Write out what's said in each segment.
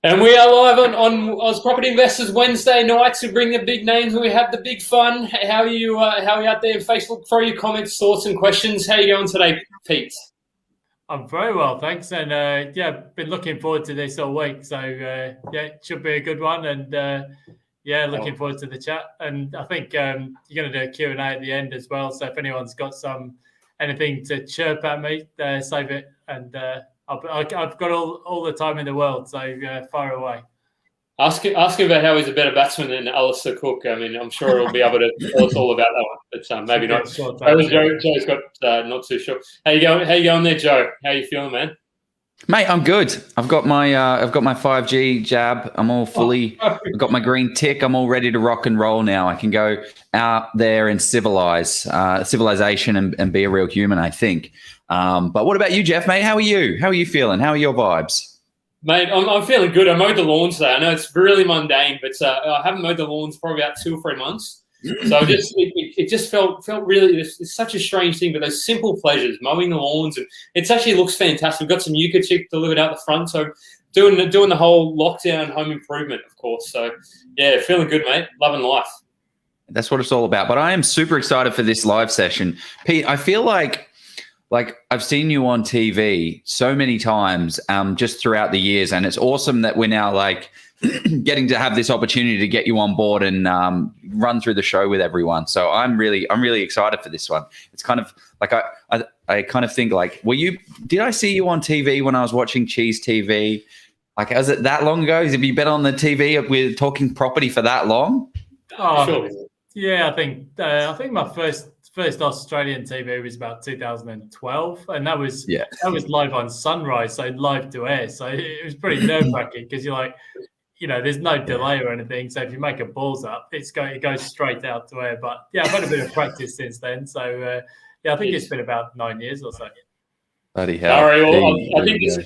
And we are live on Oz Property Investors Wednesday nights. We bring the big names and we have the big fun. How are you out there on Facebook? Throw your comments, thoughts and questions. How are you going today, Pete? I'm very well, thanks. And been looking forward to this all week. So it should be a good one. And looking forward to the chat. And I think you're going to do a Q&A at the end as well. So if anyone's got anything to chirp at me, save it. And I've got all the time in the world, so fire away. Ask him about how he's a better batsman than Alistair Cook. I mean, I'm sure he'll be able to tell us all about that one, but maybe not. Joe's got not too sure. How you going there, Joe? How you feeling, man? Mate, I'm good. I've got my 5G jab. I'm all fully. I've got my green tick. I'm all ready to rock and roll now. I can go out there and civilization and be a real human, I think. But what about you, Jeff, mate? How are you? How are you feeling? How are your vibes? Mate, I'm feeling good. I mowed the lawns today. I know it's really mundane, but I haven't mowed the lawns for about 2 or 3 months. So it just felt really, it's such a strange thing, but those simple pleasures, mowing the lawns, and it actually looks fantastic. We've got some Yucca chick delivered out the front, so doing the whole lockdown home improvement, of course. So yeah, feeling good, mate. Loving life. That's what it's all about. But I am super excited for this live session. Pete, I feel like I've seen you on TV so many times just throughout the years, and it's awesome that we're now getting to have this opportunity to get you on board and run through the show with everyone. So I'm really excited for this one. It's kind of like I kind of think did I see you on TV when I was watching Cheese TV? Like, was it that long ago? Have you been on the TV with talking property for that long? Oh, sure. Yeah, I think my first Australian TV was about 2012, and that was live on Sunrise, so live to air. So it was pretty nerve-wracking because you're like, there's no delay or anything. So if you make a balls up, it goes straight out to air. But yeah, I've had a bit of practice since then. So I think it's been about 9 years or so. Bloody hell! Sorry, well, I think this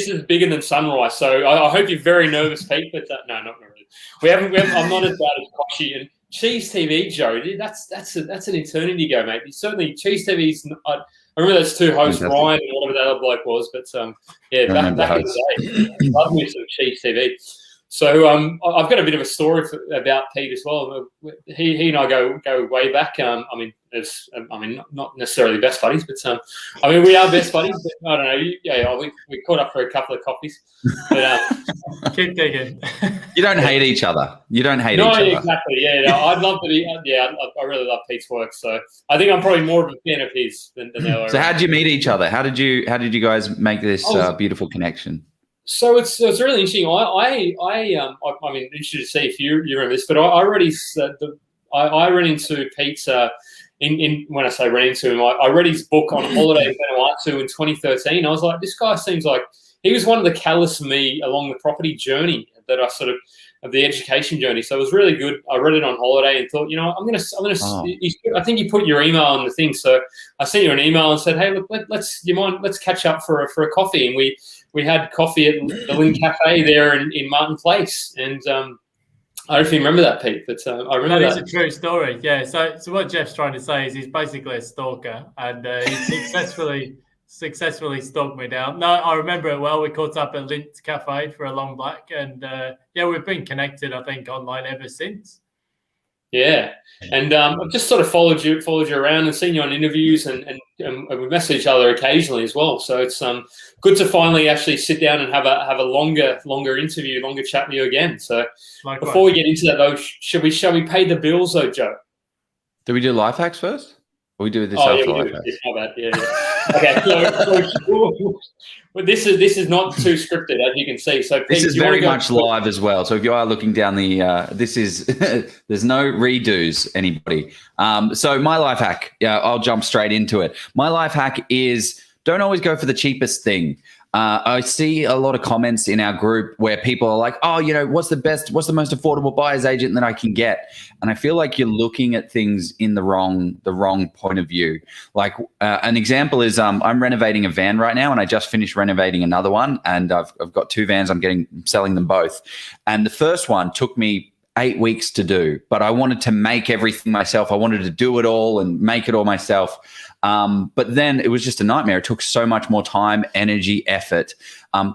is bigger than Sunrise. So I hope you're very nervous, Pete. But no, not really. I'm not as bad as Koshi and Cheese TV, Joe. That's an eternity ago, mate. Certainly, Cheese TV's. I remember those two hosts, Ryan and whatever the other bloke was. But back in the day, love me some Cheese TV. So I've got a bit of a story about Pete as well. He and I go way back. Not necessarily best buddies, but we are best buddies. But I don't know. Yeah, we caught up for a couple of coffees. But keep digging. You don't hate each other. No, exactly. Yeah, no, I'd love to be. I really love Pete's work. So I think I'm probably more of a fan of his than the other. So how did you meet each other? How did you guys make this beautiful connection? So it's really interesting. I'm interested to see if you remember this, but I ran into Pete. When I say ran into him, I read his book on holiday in Vanuatu in 2013. I was like, this guy seems like he was one of the catalysts for me along the property journey that I sort of the education journey. So it was really good. I read it on holiday and thought, I think you put your email on the thing. So I sent you an email and said, hey, look, let's catch up for a coffee. And we had coffee at the Lynn Cafe there in Martin Place. And I don't know if you remember that, Pete, but I remember that. It's a true story, yeah. So what Jeff's trying to say is he's basically a stalker, and he successfully stalked me down. No, I remember it well. We caught up at Lynn Cafe for a long black, and we've been connected, I think, online ever since. Yeah, and I've just sort of followed you around and seen you on interviews, and we message each other occasionally as well. So it's good to finally actually sit down and have a longer interview, longer chat with you again. So likewise. Before we get into that though, shall we pay the bills though, Joe? Do we do life hacks first? Or we do this after life hacks? My bad. Yeah. Okay, so this is not too scripted, as you can see. So Pete, this is very much live as well. So if you are looking down the, this is there's no redos, anybody. So my life hack, I'll jump straight into it. My life hack is don't always go for the cheapest thing. I see a lot of comments in our group where people are like, oh, what's the most affordable buyer's agent that I can get? And I feel like you're looking at things in the wrong point of view. Like an example is I'm renovating a van right now, and I just finished renovating another one, and I've got 2 vans. I'm selling them both. And the first one took me 8 weeks to do, but I wanted to make everything myself. I wanted to do it all and make it all myself. But then it was just a nightmare. It took so much more time, energy, effort.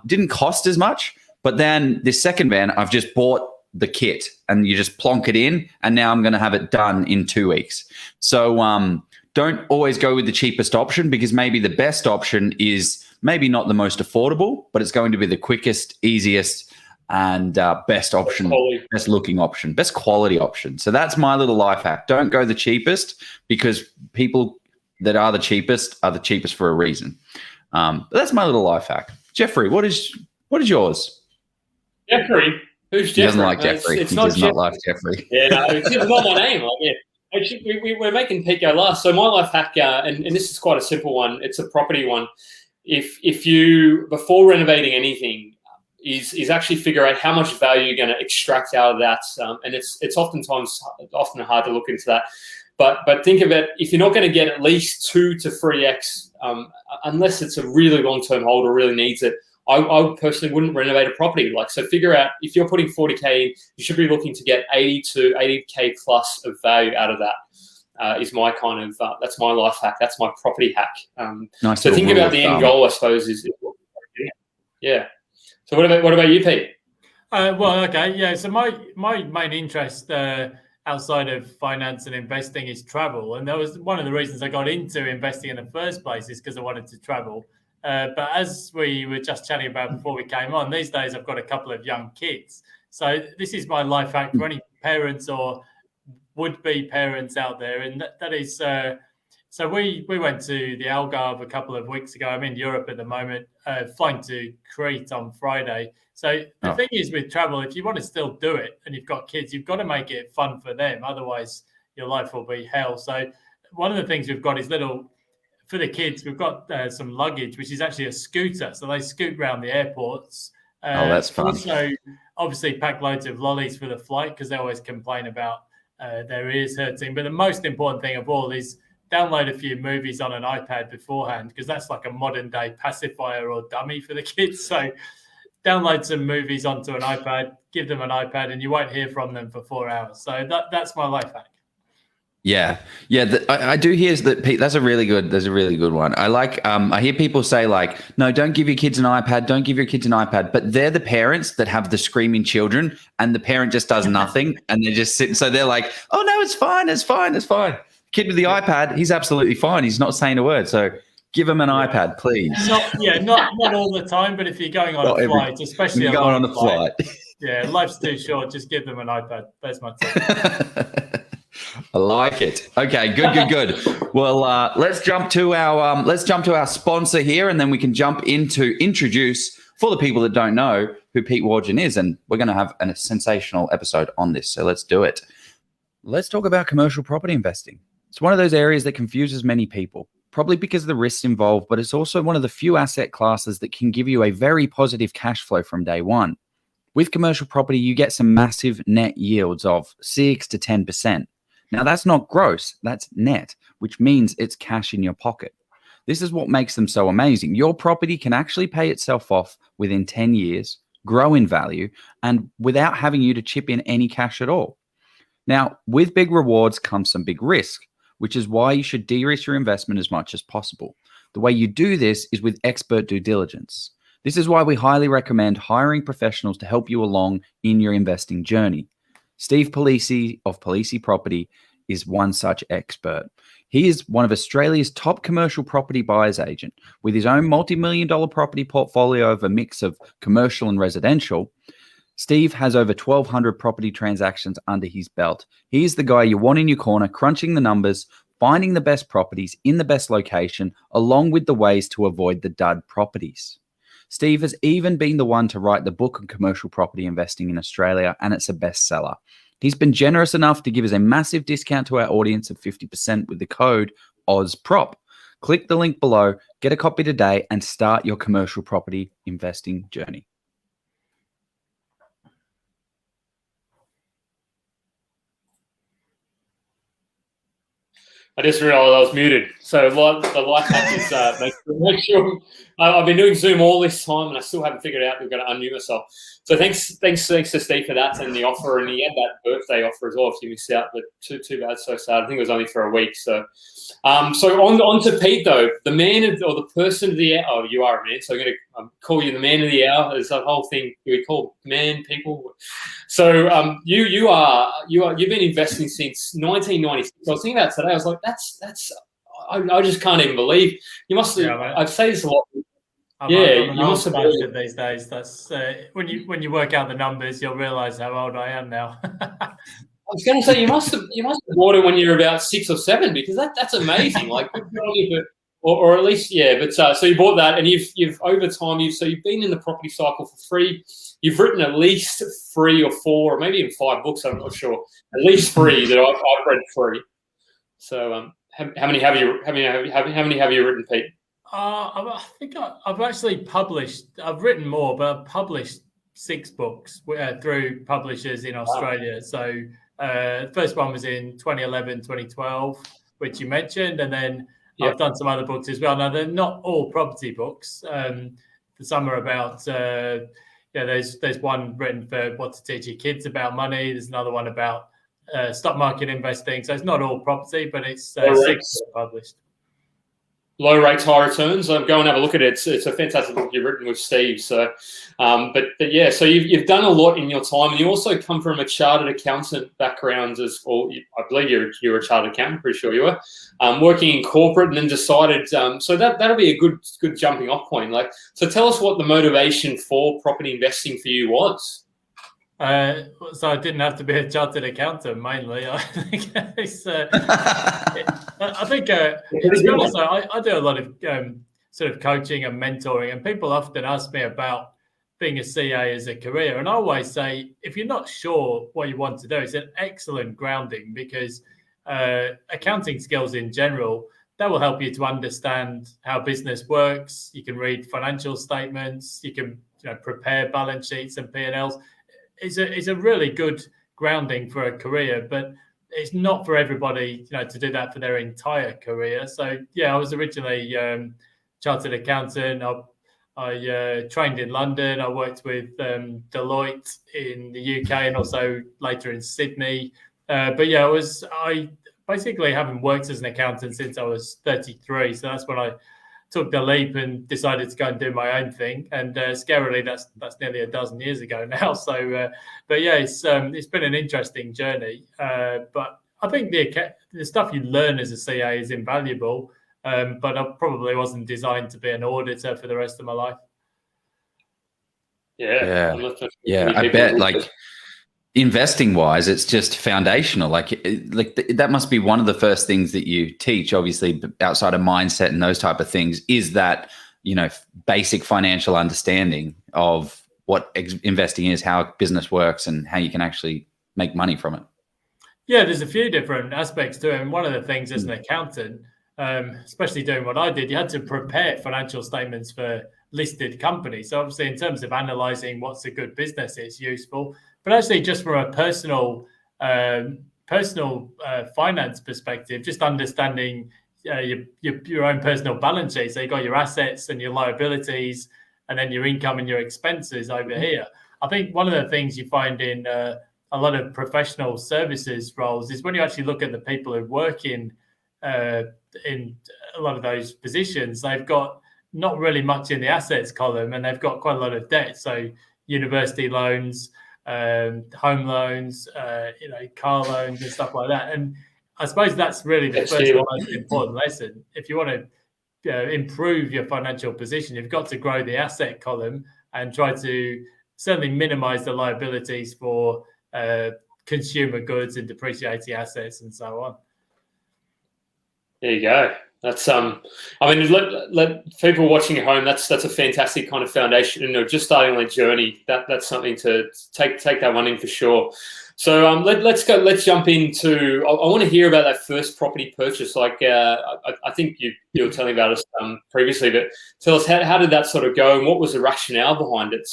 Didn't cost as much, But then this second van, I've just bought the kit and you just plonk it in, and now I'm going to have it done in 2 weeks. So don't always go with the cheapest option, because maybe the best option is maybe not the most affordable, but it's going to be the quickest, easiest, and best option, best looking option, best quality option. So that's my little life hack. Don't go the cheapest, because people that are the cheapest for a reason. But that's my little life hack. Jeffrey, what is yours? Jeffrey? Who's Jeffrey? He doesn't like Jeffrey. It's he not does Jeffrey. not like Jeffrey. Yeah, no, it's not my name. Like, yeah. Actually, we're making Pete go last. So my life hack, and this is quite a simple one. It's a property one. If you, before renovating anything, is actually figure out how much value you're going to extract out of that. And it's often hard to look into that. But think of it, if you're not going to get at least 2 to 3x, unless it's a really long-term hold or really needs it, I personally wouldn't renovate a property. So figure out, if you're putting 40K in, you should be looking to get 80K plus of value out of that. Is my kind of, that's my life hack. That's my property hack. Nice. So think about the end goal, I suppose, yeah. So what about you, Pete? Well, okay, yeah. So my main interest outside of finance and investing is travel, and that was one of the reasons I got into investing in the first place, is because I wanted to travel. But as we were just chatting about before we came on, these days I've got a couple of young kids. So this is my life hack for any parents or would-be parents out there, and that is. So we went to the Algarve a couple of weeks ago. I'm in Europe at the moment, flying to Crete on Friday. So the thing is with travel, if you want to still do it and you've got kids, you've got to make it fun for them. Otherwise, your life will be hell. So one of the things we've got is for the kids, we've got some luggage, which is actually a scooter. So they scoot around the airports. That's fun. Also, obviously, pack loads of lollies for the flight, because they always complain about their ears hurting. But the most important thing of all is download a few movies on an iPad beforehand, because that's like a modern day pacifier or dummy for the kids. So download some movies onto an iPad, give them an iPad, and you won't hear from them for 4 hours. So that's my life hack. Yeah. I do hear that, Pete. That's a really good one. I like. I hear people say no, don't give your kids an iPad. Don't give your kids an iPad. But they're the parents that have the screaming children, and the parent just does nothing, and they're just sitting. So they're like, oh no, it's fine. Kid with the iPad, he's absolutely fine. He's not saying a word. So give him an iPad, please. Not all the time, but if you're going on a flight, especially when you're going on a flight. Yeah, life's too short. Just give them an iPad. That's my tip. I like it. Okay, good. Well, let's jump to our sponsor here, and then we can jump into introduce, for the people that don't know, who Pete Wargent is, and we're going to have a sensational episode on this. So let's do it. Let's talk about commercial property investing. It's one of those areas that confuses many people, probably because of the risks involved, but it's also one of the few asset classes that can give you a very positive cash flow from day one. With commercial property, you get some massive net yields of 6 to 10%. Now, that's not gross, that's net, which means it's cash in your pocket. This is what makes them so amazing. Your property can actually pay itself off within 10 years, grow in value, and without having you to chip in any cash at all. Now, with big rewards comes some big risk, which is why you should de-risk your investment as much as possible. The way you do this is with expert due diligence. This is why we highly recommend hiring professionals to help you along in your investing journey. Steve Polisi of Polisi Property is one such expert. He is one of Australia's top commercial property buyers agent. With his own multi-million-dollar property portfolio of a mix of commercial and residential, Steve has over 1,200 property transactions under his belt. He is the guy you want in your corner, crunching the numbers, finding the best properties in the best location, along with the ways to avoid the dud properties. Steve has even been the one to write the book on commercial property investing in Australia, and it's a bestseller. He's been generous enough to give us a massive discount to our audience of 50% with the code OZPROP. Click the link below, get a copy today, and start your commercial property investing journey. I just realized I was muted. So the life hack is make sure I've been doing Zoom all this time, and I still haven't figured out we're going to unmute myself. So thanks to Steve for that and the offer, and he had that birthday offer as well. If you missed out, but too bad, so sad. I think it was only for a week. So, so on to Pete though, the man or the person of the hour. Oh, you are a man, so I'm going to call you the man of the hour. There's that whole thing we call man people. So you've been investing since 1996. I was thinking about today. I was like, that's. I just can't even believe you must have. Yeah, I've said this a lot. I'm You must have been these days. That's when you work out the numbers, you'll realise how old I am now. I was going to say you must have bought it when you were about 6 or 7, because that's amazing. Like, or at least But so you bought that, and you've over time you've been in the property cycle for free. You've written at least 3 or 4, or maybe even 5 books. I'm not sure. At least 3 that I've read 3. So how many have you written, Pete? I think I've actually published. I've written more, but I've published 6 books through publishers in Australia. Wow. So the first one was in 2011, 2012, which you mentioned, and then I've done some other books as well. Now they're not all property books. Some are about. There's one written for what to teach your kids about money. There's another one about stock market investing. So it's not all property, but it's 6 published. Low rates, high returns. Go and have a look at it. It's a fantastic book you've written with Steve. So, but yeah. So you've done a lot in your time, and you also come from a chartered accountant background as well. I believe you're a chartered accountant. Pretty sure you were working in corporate, and then decided. So that'll be a good jumping off point. Like, so tell us what the motivation for property investing for you was. So I didn't have to be a chartered accountant mainly. I think to be honest, I do a lot of sort of coaching and mentoring, and people often ask me about being a CA as a career. And I always say, if you're not sure what you want to do, it's an excellent grounding, because accounting skills in general, that will help you to understand how business works. You can read financial statements, you can prepare balance sheets and P&Ls. It's a really good grounding for a career, but it's not for everybody, to do that for their entire career. So I was originally chartered accountant. I trained in London. I worked with Deloitte in the UK and also later in Sydney. I basically haven't worked as an accountant since I was 33. So that's when I took the leap and decided to go and do my own thing. And scarily, that's nearly a dozen years ago now. So, it's been an interesting journey. But I think the stuff you learn as a CA is invaluable. But I probably wasn't designed to be an auditor for the rest of my life. Yeah. I bet, like, investing wise, it's just foundational. Like that must be one of the first things that you teach, obviously, outside of mindset and those type of things, is that, basic financial understanding of what investing is, how business works, and how you can actually make money from it. Yeah, there's a few different aspects to it. And one of the things as an accountant, especially doing what I did, you had to prepare financial statements for listed companies. So obviously, in terms of analyzing what's a good business, it's useful. But actually, just from a personal finance perspective, just understanding your own personal balance sheet. So you've got your assets and your liabilities, and then your income and your expenses over here. I think one of the things you find in a lot of professional services roles is when you actually look at the people who work in a lot of those positions, they've got not really much in the assets column, and they've got quite a lot of debt. So university loans, home loans, car loans and stuff like that. And I suppose that's really the first and most important lesson. If you want to improve your financial position, you've got to grow the asset column and try to certainly minimize the liabilities for consumer goods and depreciating assets and so on. There you go. That's let people watching at home. That's a fantastic kind of foundation. Just starting on a journey. That's something to take that one in for sure. So let's go. Let's jump into. I want to hear about that first property purchase. Like I think you were telling about us previously, but tell us how did that sort of go, and what was the rationale behind it?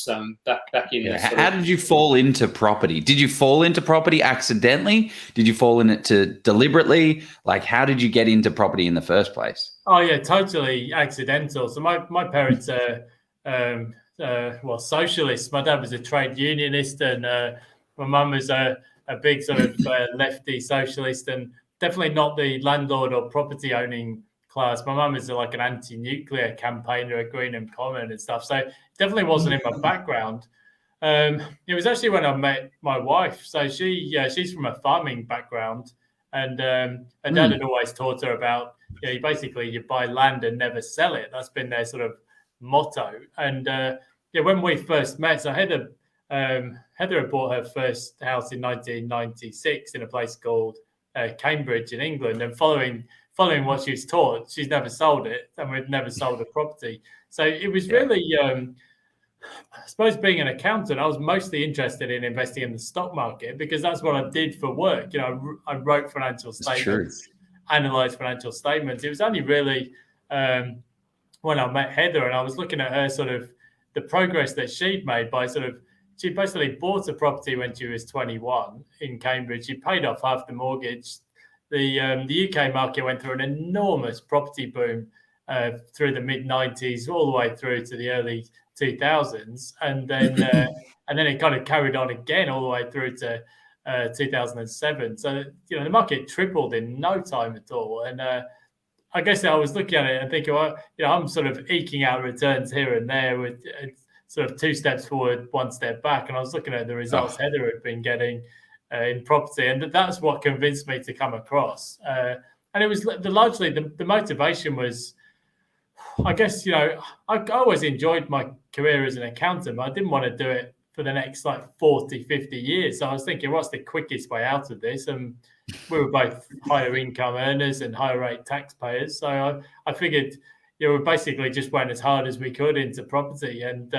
Back in. Yeah. How did you fall into property? Did you fall into property accidentally? Did you fall in it deliberately? Like, how did you get into property in the first place? Oh yeah, totally accidental. So my parents are socialists. My dad was a trade unionist, and my mum was a big sort of lefty socialist, and definitely not the landlord or property owning class. My mum is like an anti-nuclear campaigner at Greenham Common and stuff. So it definitely wasn't in my background. It was actually when I met my wife. So she's from a farming background, and her dad had always taught her about, you buy land and never sell it. That's been their sort of motto. And when we first met, so Heather had bought her first house in 1996 in a place called Cambridge in England, and following what she was taught, she's never sold it, and we've never sold a property. So it was really, I suppose, being an accountant, I was mostly interested in investing in the stock market because that's what I did for work. I wrote financial statements, analysed financial statements. It was only really when I met Heather and I was looking at her sort of the progress that she'd made by she basically bought a property when she was 21 in Cambridge. She paid off half the mortgage. The UK market went through an enormous property boom through the mid-90s all the way through to the early 2000s, and then it kind of carried on again all the way through to 2007. So the market tripled in no time at all, and I guess I was looking at it and thinking, well, I'm sort of eking out returns here and there with sort of 2 steps forward, 1 step back, and I was looking at the results Heather had been getting in property, and that's what convinced me to come across. And it was largely the motivation was, I guess, I always enjoyed my career as an accountant, but I didn't want to do it for the next 40, 50 years. So I was thinking, what's the quickest way out of this? And we were both higher income earners and higher rate taxpayers. So I figured, we basically just went as hard as we could into property. And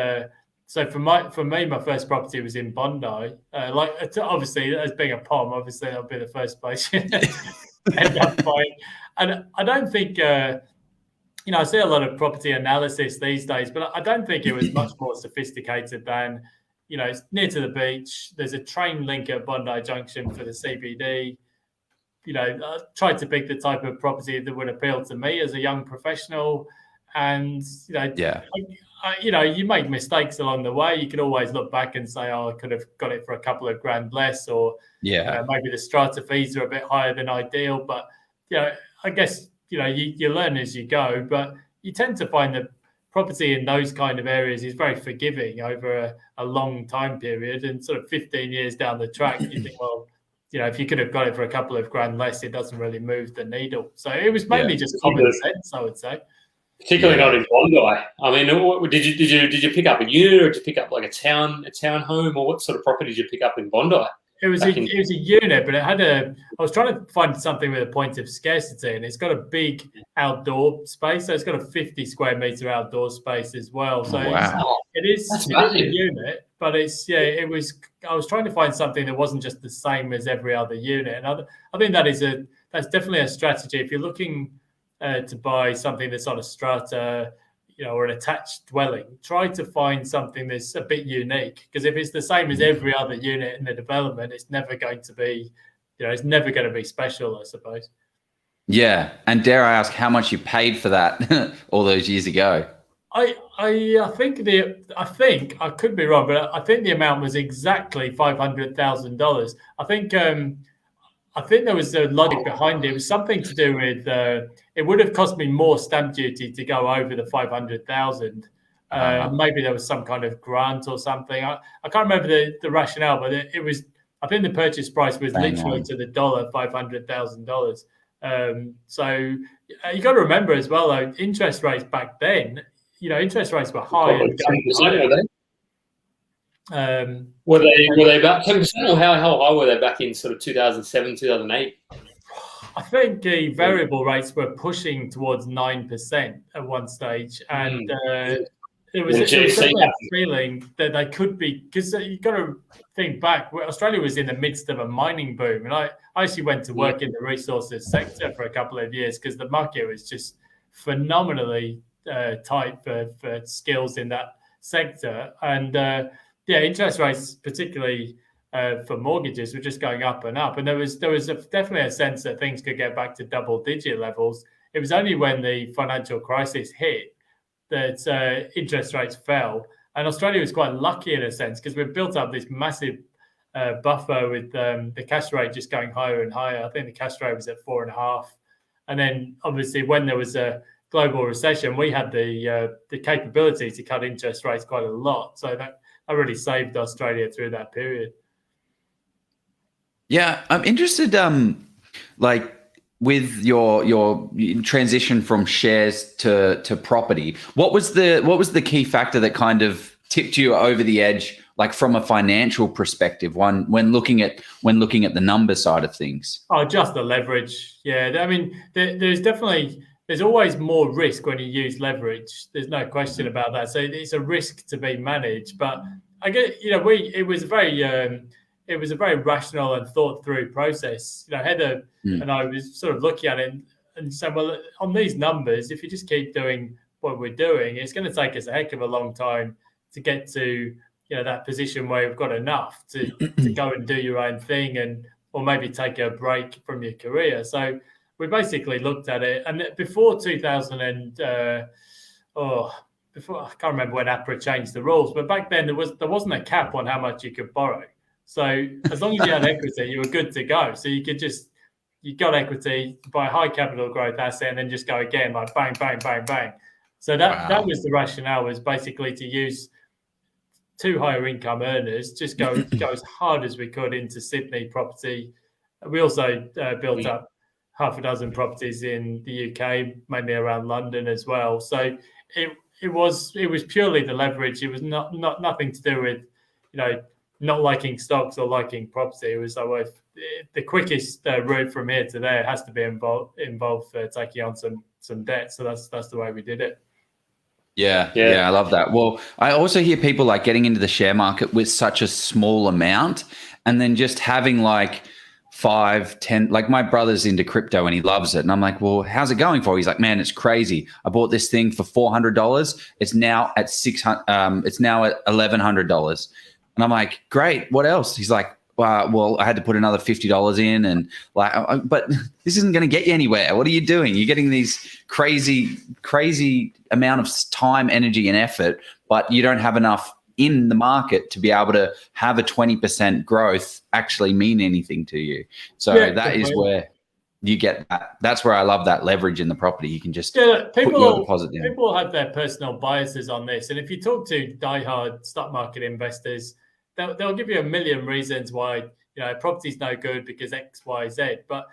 so for me, my first property was in Bondi. Obviously, as being a POM, obviously that'll be the first place you end up buying. And I don't think, I see a lot of property analysis these days, but I don't think it was much more sophisticated than, it's near to the beach. There's a train link at Bondi Junction for the CBD. I tried to pick the type of property that would appeal to me as a young professional. And, you make mistakes along the way. You could always look back and say, I could have got it for a couple of grand less, or maybe the strata fees are a bit higher than ideal. But, I guess, you learn as you go, but you tend to find that property in those kind of areas is very forgiving over a long time period. And sort of 15 years down the track, you think, well, if you could have got it for a couple of grand less, it doesn't really move the needle. So it was mainly just common sense, I would say. Particularly not in Bondi. I mean, did you pick up a unit, or did you pick up like a town home, or what sort of property did you pick up in Bondi? It was a unit, but it had I was trying to find something with a point of scarcity, and it's got a big outdoor space. So it's got a 50 square meter outdoor space as well. So it is a unit, but I was trying to find something that wasn't just the same as every other unit. And I think that's definitely a strategy. If you're looking to buy something that's on a strata, or an attached dwelling, try to find something that's a bit unique. Because if it's the same as every other unit in the development, it's never going to be, it's never going to be special, I suppose. Yeah, and dare I ask how much you paid for that all those years ago? I think I could be wrong, but I think the amount was exactly $500,000. I think there was a logic behind it. It was something to do with it would have cost me more stamp duty to go over the 500,000. Maybe there was some kind of grant or something. I can't remember the rationale, but it was. I think the purchase price was literally to the dollar $500,000. So you got to remember as well, though, interest rates back then. Interest rates were high. Were they about 10%, or how high were they back in sort of 2007, 2008? I think the variable rates were pushing towards 9% at one stage, and There was definitely a feeling that they could be, because you've got to think back. Australia was in the midst of a mining boom, and I actually went to work in the resources sector for a couple of years because the market was just phenomenally tight for skills in that sector. And interest rates, particularly for mortgages, were just going up and up. And there was definitely a sense that things could get back to double-digit levels. It was only when the financial crisis hit that interest rates fell. And Australia was quite lucky in a sense because we've built up this massive buffer with the cash rate just going higher and higher. I think the cash rate was at 4.5. And then obviously when there was a global recession, we had the capability to cut interest rates quite a lot. So that really saved Australia through that period. Yeah, I'm interested, with your transition from shares to property. What was the key factor that kind of tipped you over the edge, like from a financial perspective, when looking at the number side of things? Oh, just the leverage. Yeah, I mean, there's always more risk when you use leverage. There's no question about that. So it's a risk to be managed. But I get, it was a very rational and thought through process. Heather and I was sort of looking at it and saying, well, on these numbers, if you just keep doing what we're doing, it's going to take us a heck of a long time to get to that position where you've got enough to go and do your own thing or maybe take a break from your career. So we basically looked at it, and before 2000 before, I can't remember when APRA changed the rules, but back then there wasn't a cap on how much you could borrow. So as long as you had equity, you were good to go. So you got equity, buy a high capital growth asset, and then just go again, like bang, bang, bang, bang. So that was the rationale, was basically to use two higher income earners, just go as hard as we could into Sydney property. We also built up half a dozen properties in the UK, mainly around London as well. So it was purely the leverage. It was nothing to do with not liking stocks or liking property. It was like, the quickest route from here to there has to be involved taking on some debt. So that's the way we did it. Yeah, I love that. Well, I also hear people like getting into the share market with such a small amount and then just having like 5, 10, like my brother's into crypto and he loves it. And I'm like, well, how's it going for you? He's like, man, it's crazy. I bought this thing for $400. It's now at it's now at $1,100. And I'm like, great. What else? He's like, well, I had to put another $50 in, and but this isn't going to get you anywhere. What are you doing? You're getting these crazy amount of time, energy, and effort, but you don't have enough in the market to be able to have a 20% growth actually mean anything to you. So that is where you get that. That's where I love that leverage in the property. You can just put your deposit in. People have their personal biases on this, and if you talk to diehard stock market investors, they'll give you a million reasons why property's no good because X, Y, Z. But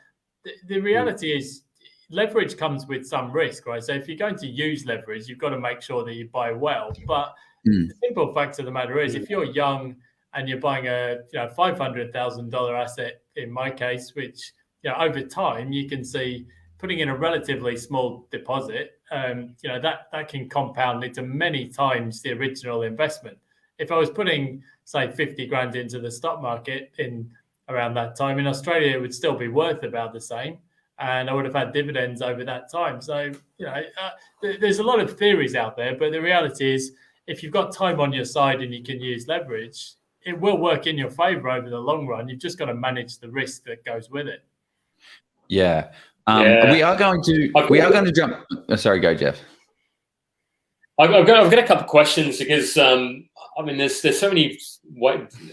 the reality is leverage comes with some risk, right? So if you're going to use leverage, you've got to make sure that you buy well. But the simple fact of the matter is, if you're young and you're buying a $500,000 asset, in my case, which over time you can see putting in a relatively small deposit, that can compound into many times the original investment. If I was putting, say, 50 grand into the stock market in around that time, in Australia, it would still be worth about the same. And I would have had dividends over that time. So, there's a lot of theories out there, but the reality is, if you've got time on your side and you can use leverage, it will work in your favor over the long run. You've just got to manage the risk that goes with it. Yeah. We are going to jump. Sorry, go, Jeff. I've got a couple of questions because there's so many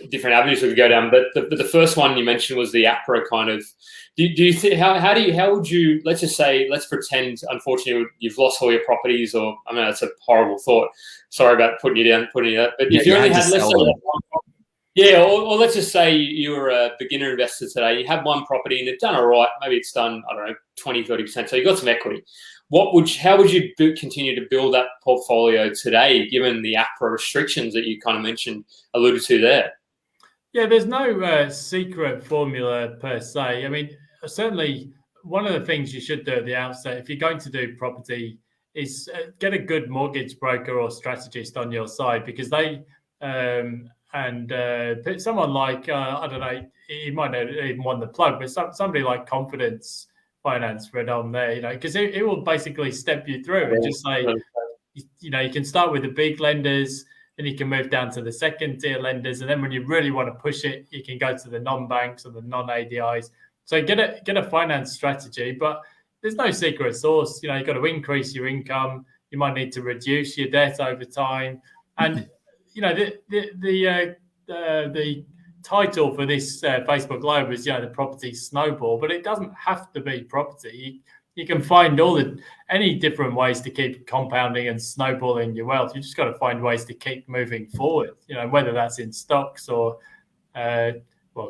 different avenues we could go down. But the first one you mentioned was the APRA kind of. Do you think how would you, let's pretend unfortunately you've lost all your properties, or that's a horrible thought. Sorry about putting you out. But if you only had or let's just say you were a beginner investor today, you have one property and it's done all right. Maybe it's done, 20, 30%. So you got some equity. How would you continue to build that portfolio today, given the APRA restrictions that you kind of alluded to there? Yeah, there's no secret formula per se. Certainly one of the things you should do at the outset, if you're going to do property is get a good mortgage broker or strategist on your side, because they someone like I don't know, you might not even want the plug, but somebody like Confidence Finance read on there, because it will basically step you through and just say, you can start with the big lenders, then you can move down to the second tier lenders, and then when you really want to push it, you can go to the non-banks or the non-ADIs. So get a finance strategy, but there's no secret sauce. You've got to increase your income. You might need to reduce your debt over time, and the title for this Facebook Live was the property snowball, but it doesn't have to be property. You can find any different ways to keep compounding and snowballing your wealth. You just got to find ways to keep moving forward. Whether that's in stocks or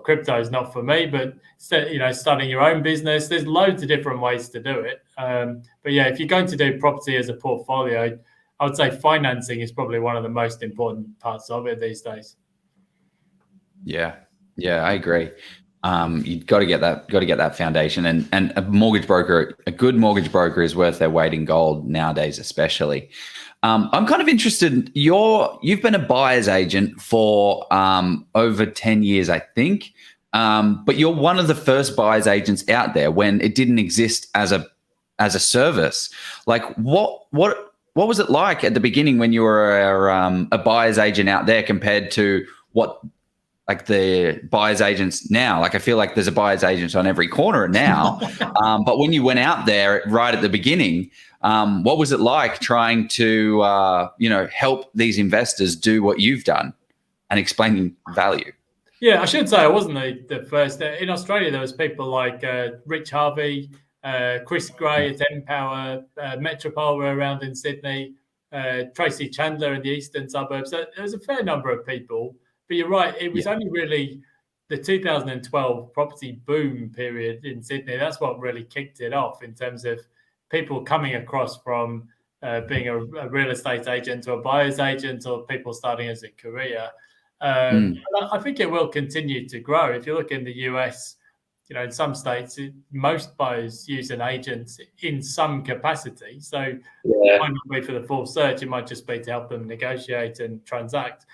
crypto is not for me, but starting your own business. There's loads of different ways to do it. But yeah, if you're going to do property as a portfolio, I would say financing is probably one of the most important parts of it these days. Yeah, I agree. You've got to get that foundation, and a good mortgage broker is worth their weight in gold nowadays, especially. I'm kind of interested. You've been a buyer's agent for over 10 years, I think, but you're one of the first buyer's agents out there when it didn't exist as a service. Like, what was it like at the beginning when you were a buyer's agent out there compared to what? Like the buyer's agents now? Like, I feel like there's a buyer's agent on every corner now. But when you went out there right at the beginning, what was it like trying to, help these investors do what you've done and explaining value? Yeah, I should say I wasn't the first. In Australia, there was people like Rich Harvey, Chris Gray at Empower, Metropole were around in Sydney, Tracy Chandler in the eastern suburbs. So there was a fair number of people. But you're right, it was only really the 2012 property boom period in Sydney. That's what really kicked it off in terms of people coming across from being a real estate agent to a buyer's agent, or people starting as a career. I think it will continue to grow. If you look in the US, in some states, most buyers use an agent in some capacity. So it might not be for the full search. It might just be to help them negotiate and transact.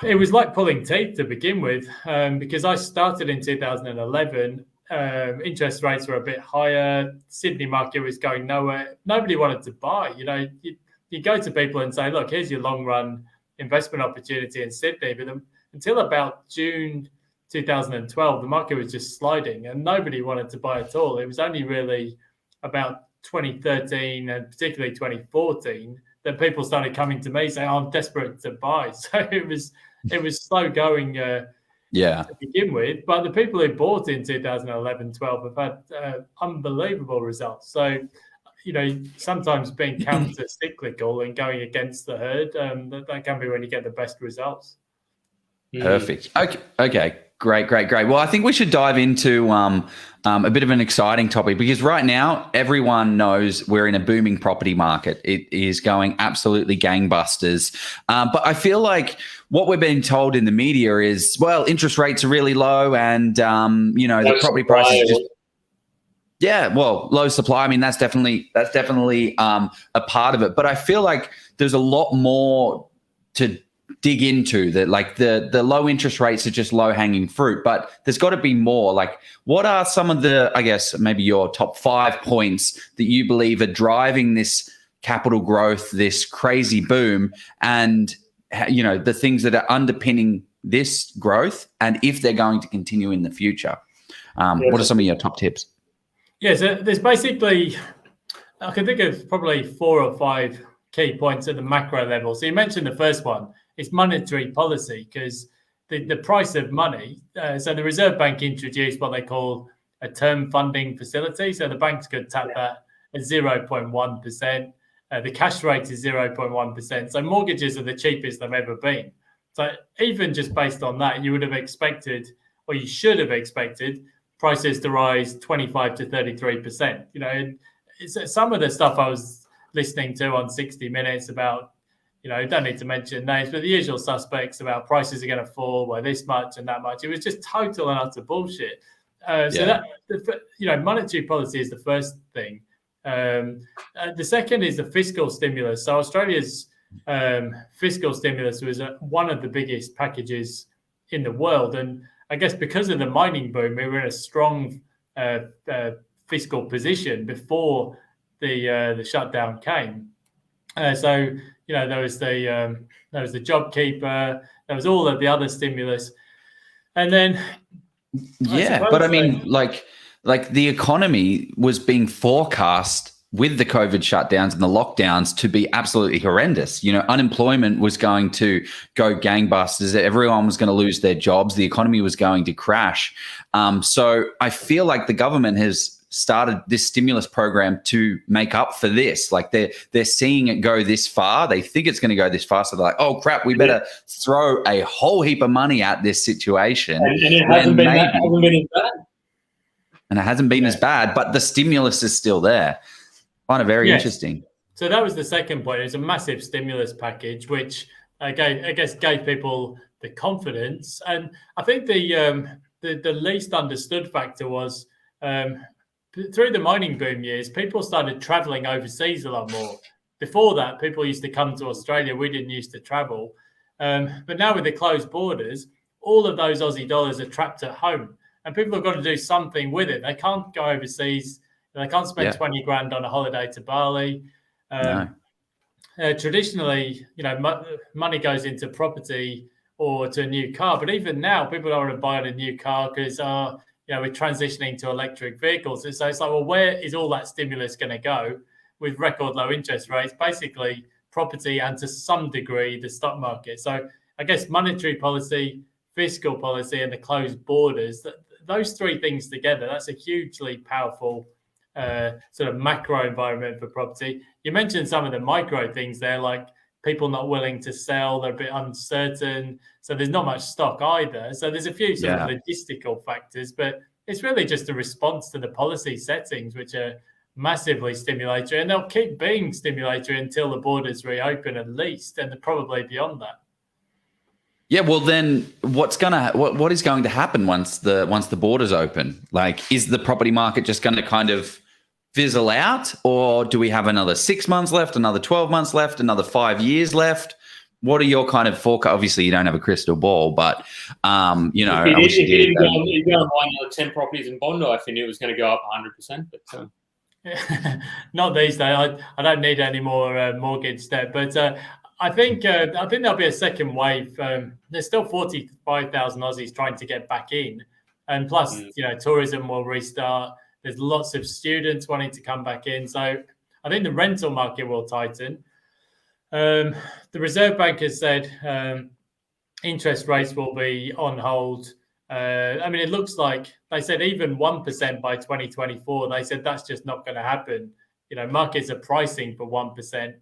It was like pulling teeth to begin with, because I started in 2011. Interest rates were a bit higher. Sydney market was going nowhere. Nobody wanted to buy. You go to people and say, look, here's your long run investment opportunity in Sydney. But until about June 2012, the market was just sliding and nobody wanted to buy at all. It was only really about 2013 and particularly 2014 that people started coming to me saying, I'm desperate to buy. So it was slow going to begin with. But the people who bought in 2011, 12 have had unbelievable results. So, sometimes being counter-cyclical and going against the herd, that can be when you get the best results. Perfect. Okay. Great. Well, I think we should dive into a bit of an exciting topic, because right now everyone knows we're in a booming property market. It is going absolutely gangbusters. But I feel like what we're being told in the media is, well, interest rates are really low and, the property prices just... Yeah, well, low supply. I mean, that's definitely a part of it. But I feel like there's a lot more to dig into that. Like the low interest rates are just low hanging fruit, but there's got to be more. Like, what are some of the, I guess, maybe your top 5 points that you believe are driving this capital growth, this crazy boom, and the things that are underpinning this growth, and if they're going to continue in the future? What are some of your top tips? Yeah, so there's basically, I can think of probably 4 or 5 key points at the macro level. So you mentioned the first one. It's monetary policy, because the price of money. So the Reserve Bank introduced what they call a term funding facility. So the banks could tap that at 0.1%. The cash rate is 0.1%. So mortgages are the cheapest they've ever been. So even just based on that, you would have expected, or you should have expected, prices to rise 25 to 33%. It's some of the stuff I was listening to on 60 Minutes about, don't need to mention names, but the usual suspects about prices are going to fall by this much and that much. It was just total and utter bullshit. So that, monetary policy is the first thing. The second is the fiscal stimulus. So Australia's fiscal stimulus was one of the biggest packages in the world. And I guess because of the mining boom, we were in a strong fiscal position before the shutdown came. So there was the JobKeeper, there was all of the other stimulus, and then but I mean, like the economy was being forecast with the COVID shutdowns and the lockdowns to be absolutely horrendous. Unemployment was going to go gangbusters. Everyone was going to lose their jobs. The economy was going to crash. So I feel like the government has started this stimulus program to make up for this. Like they're seeing it go this far. They think it's going to go this far. So they're like, oh crap, we better throw a whole heap of money at this situation. And it hasn't been as bad. And it hasn't been as bad, but the stimulus is still there. Kind of very interesting. So that was the second point. It was a massive stimulus package, which gave people the confidence. And I think the least understood factor was through the mining boom years, people started traveling overseas a lot more. Before that, people used to come to Australia. We didn't used to travel. But now with the closed borders, all of those Aussie dollars are trapped at home. And people have got to do something with it. They can't go overseas. They can't spend 20 grand on a holiday to Bali. Traditionally, money goes into property or to a new car. But even now, people don't want to buy a new car because we're transitioning to electric vehicles. So it's like, well, where is all that stimulus going to go with record low interest rates? Basically, property and to some degree, the stock market. So I guess monetary policy, fiscal policy, and the closed borders, those three things together, that's a hugely powerful sort of macro environment for property. You mentioned some of the micro things there, like people not willing to sell, they're a bit uncertain. So there's not much stock either. So there's a few sort of logistical factors, but it's really just a response to the policy settings, which are massively stimulatory, and they'll keep being stimulatory until the borders reopen at least, and probably beyond that. Yeah, well, then what is going to happen once the borders open? Like, is the property market just going to kind of fizzle out, or do we have another 6 months left, another 12 months left, another 5 years left? What are your kind of forecast? Obviously, you don't have a crystal ball, but if you go and buy another 10 properties in Bondi, I think it was going to go up 100%. But not these days. I don't need any more mortgage debt, but I think there'll be a second wave. There's still 45,000 Aussies trying to get back in, and plus, tourism will restart. There's lots of students wanting to come back in, so I think the rental market will tighten. The Reserve Bank has said interest rates will be on hold. It looks like they said even 1% by 2024. They said that's just not going to happen. Markets are pricing for 1%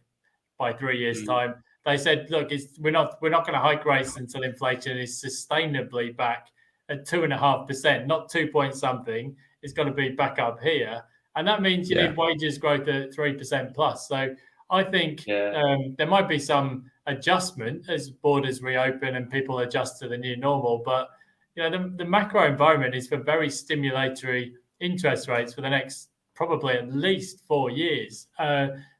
by 3 years' time. They said, look, we're not going to hike rates until inflation is sustainably back at 2.5%, not 2 point something. It's got to be back up here, and that means you need wages growth at 3% plus. So I think there might be some adjustment as borders reopen and people adjust to the new normal. But the macro environment is for very stimulatory interest rates for the next probably at least 4 years.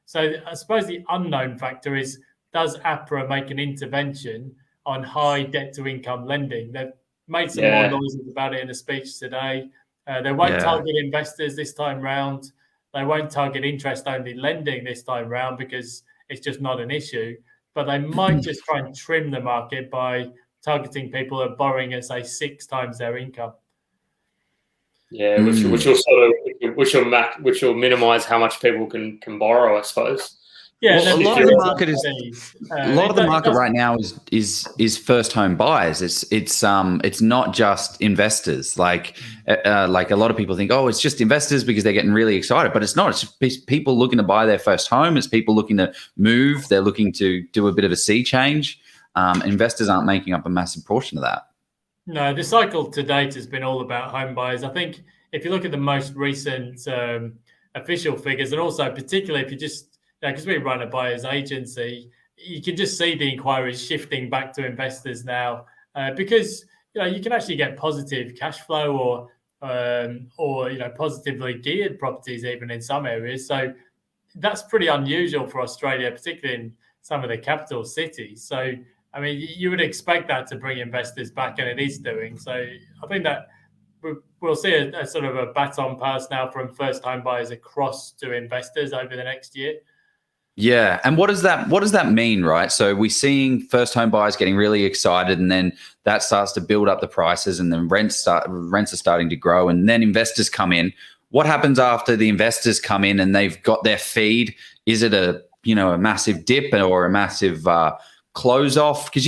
So I suppose the unknown factor is, does APRA make an intervention on high debt to income lending? They've made some more noises about it in a speech today. They won't target investors this time round. They won't target interest-only lending this time round because it's just not an issue. But they might just try and trim the market by targeting people who are borrowing at, say, 6 times their income. Yeah, which will minimise how much people can borrow, I suppose. Yeah, well, a lot of the market right now is first home buyers. It's not just investors. Like a lot of people think, oh, it's just investors because they're getting really excited, but it's not. It's people looking to buy their first home. It's people looking to move. They're looking to do a bit of a sea change. Investors aren't making up a massive portion of that. No, the cycle to date has been all about home buyers. I think if you look at the most recent official figures, and also particularly if you just because we run a buyer's agency, you can just see the inquiries shifting back to investors now because you can actually get positive cash flow or positively geared properties even in some areas. So that's pretty unusual for Australia, particularly in some of the capital cities. So I mean, you would expect that to bring investors back, and it is doing. So I think that we'll see a sort of a baton pass now from first home buyers across to investors over the next year. Yeah, and what does that mean, right? So we're seeing first home buyers getting really excited, and then that starts to build up the prices, and then rents are starting to grow, and then investors come in. What happens after the investors come in and they've got their feed? Is it a massive dip or a massive close off? Because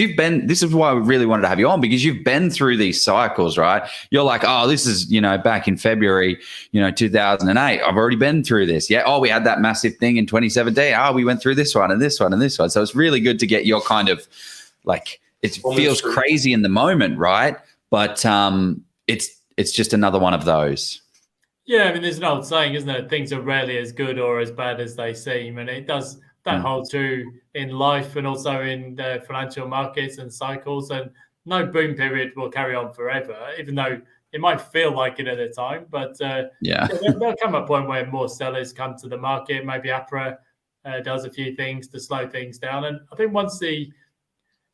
this is why we really wanted to have you on, because you've been through these cycles, right? You're like, oh, this is, back in February, 2008. I've already been through this. Yeah. Oh, we had that massive thing in 2017. Oh, we went through this one and this one and this one. So it's really good to get your kind of it feels crazy in the moment, right? But it's just another one of those. Yeah. I mean, there's an old saying, isn't there? Things are rarely as good or as bad as they seem. And it does. That holds true in life and also in the financial markets and cycles. And no boom period will carry on forever, even though it might feel like it at the time. But there'll come a point where more sellers come to the market. Maybe APRA does a few things to slow things down. And I think once you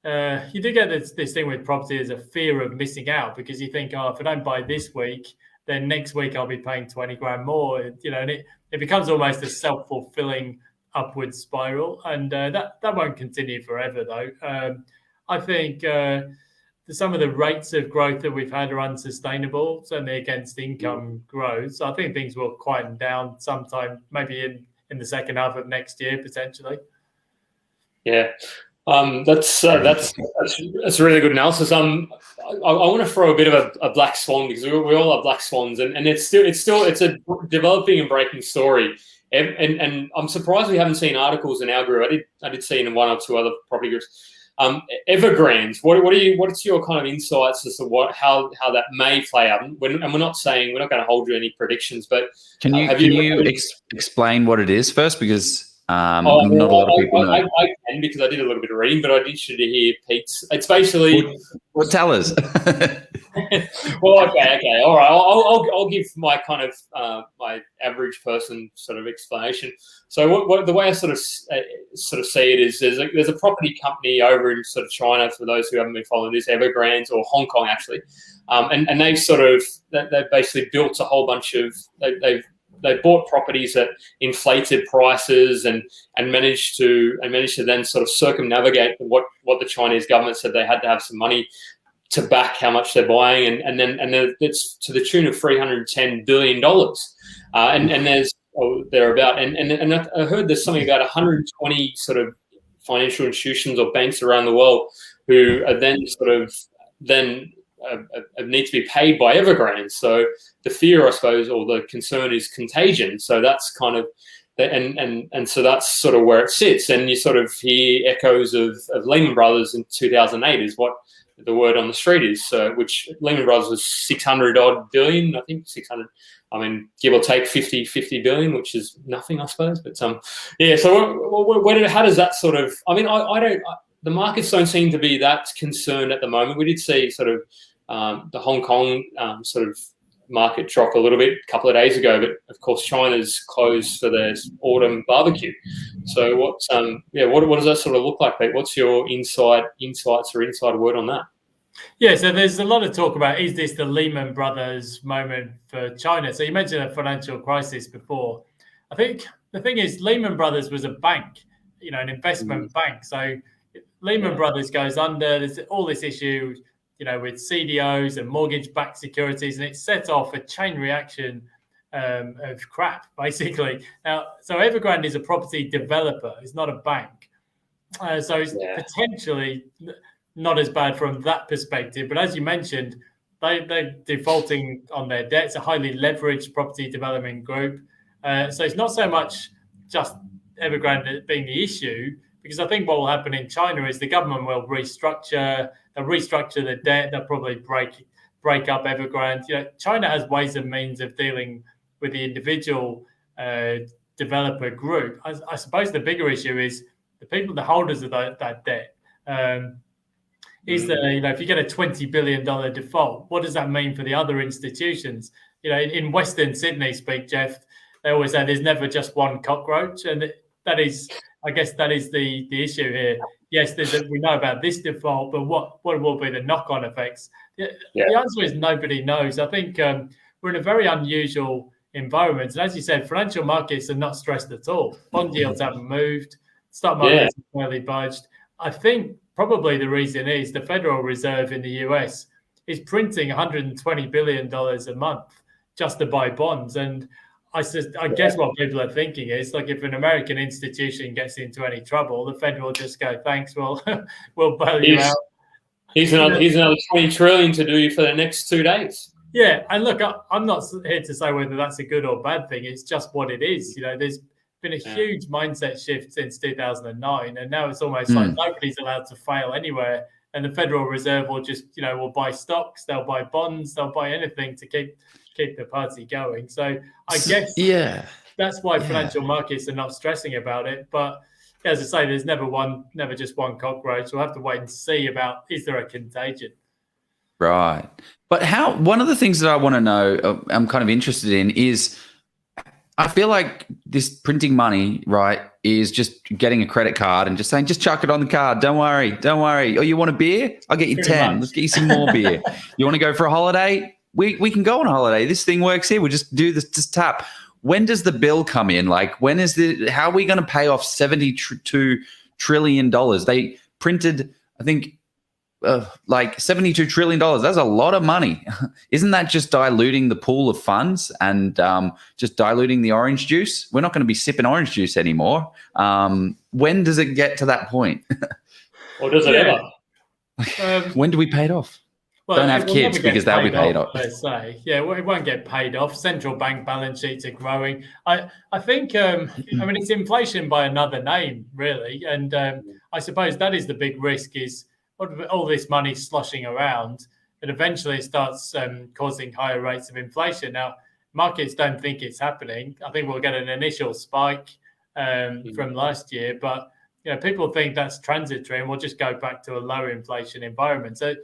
do get this thing with property is a fear of missing out, because you think, oh, if I don't buy this week, then next week I'll be paying 20 grand more. And it becomes almost a self-fulfilling upward spiral, and that won't continue forever though. I think some of the rates of growth that we've had are unsustainable, certainly against income growth. So I think things will quieten down sometime, maybe in the second half of next year potentially. Yeah, that's really good analysis. I want to throw a bit of a black swan, because we all have black swans, and it's a developing and breaking story. And I'm surprised we haven't seen articles in our group. I did see in one or two other property groups. Evergreens. What's your kind of insights as to how that may play out? And we're not saying, we're not going to hold you any predictions, but can you explain what it is first? Because not a lot of people know. I can, because I did a little bit of reading, but I'd be interested to hear Pete's. It's basically. Well, tell us. Well, okay, all right. I'll give my kind of my average person sort of explanation. So, what the way I sort of see it is, there's a property company over in sort of China, for those who haven't been following this, Evergrandes, or Hong Kong actually, and they've basically built a whole bunch of they bought properties at inflated prices and managed to then sort of circumnavigate what the Chinese government said they had to have some money to back how much they're buying, and then it's to the tune of $310 billion, and there's thereabout, and I heard there's something about 120 sort of financial institutions or banks around the world who are then need to be paid by Evergrande. So the fear, I suppose, or the concern is contagion. So that's kind of, and so that's sort of where it sits. And you sort of hear echoes of Lehman Brothers in 2008 is what the word on the street is. So which Lehman Brothers was 600 odd billion, I think 600. I mean, give or take 50 billion, which is nothing, I suppose. But yeah. So how does that sort of? I mean, I don't. The markets don't seem to be that concerned at the moment. We did see sort of the Hong Kong sort of market drop a little bit a couple of days ago, but of course China's closed for their autumn barbecue. So what does that sort of look like, Pete? What's your insights or inside word on that? Yeah, so there's a lot of talk about, is this the Lehman Brothers moment for China? So you mentioned a financial crisis before. I think the thing is, Lehman Brothers was a bank, an investment bank. So Lehman Brothers goes under, there's all this issue, with CDOs and mortgage-backed securities, and it set off a chain reaction of crap, basically. Now, so Evergrande is a property developer. It's not a bank. So it's potentially not as bad from that perspective. But as you mentioned, they're defaulting on their debt. It's a highly leveraged property development group. So it's not so much just Evergrande being the issue, because I think what will happen in China is the government will restructure the debt. They'll probably break up Evergrande. China has ways and means of dealing with the individual developer group. I suppose the bigger issue is the holders of that debt. Is that if you get a $20 billion default, what does that mean for the other institutions? in Western Sydney speak, Jeff, they always say there's never just one cockroach, and that is, I guess, that is the issue here. Yes, we know about this default, but what will be the knock-on effects? The answer is nobody knows. I think we're in a very unusual environment, and as you said, financial markets are not stressed at all. Bond yields haven't moved. Stock markets have barely budged. I think probably the reason is the Federal Reserve in the US is printing $120 billion a month just to buy bonds. And I guess what people are thinking is, like, if an American institution gets into any trouble, the Fed will just go, thanks, we'll bail you out. Here's another 20 trillion to do for the next 2 days. Yeah, and look, I'm not here to say whether that's a good or bad thing. It's just what it is. There's been a huge mindset shift since 2009, and now it's almost like nobody's allowed to fail anywhere. And the Federal Reserve will just, will buy stocks, they'll buy bonds, they'll buy anything to keep the party going. So I guess that's why financial markets are not stressing about it. But as I say, there's never just one cockroach. We'll have to wait and see about, is there a contagion? Right. But one of the things that I want to know, I'm kind of interested in, is I feel like this printing money, right, is just getting a credit card and just saying, just chuck it on the card. Don't worry. Oh, you want a beer? I'll get you 10. Let's get you some more beer. You want to go for a holiday? We can go on a holiday. This thing works here. We just do this, just tap. When does the bill come in? Like, how are we going to pay off $72 trillion? They printed, I think, like $72 trillion. That's a lot of money. Isn't that just diluting the pool of funds and just diluting the orange juice? We're not going to be sipping orange juice anymore. When does it get to that point? Or does it ever? When do we pay it off? Well, don't have kids because they'll be paid off. Per se. Yeah, well, it won't get paid off. Central bank balance sheets are growing. I think, it's inflation by another name, really. And I suppose that is the big risk, is all this money sloshing around, that eventually it starts causing higher rates of inflation. Now, markets don't think it's happening. I think we'll get an initial spike from last year, but people think that's transitory and we'll just go back to a lower inflation environment. So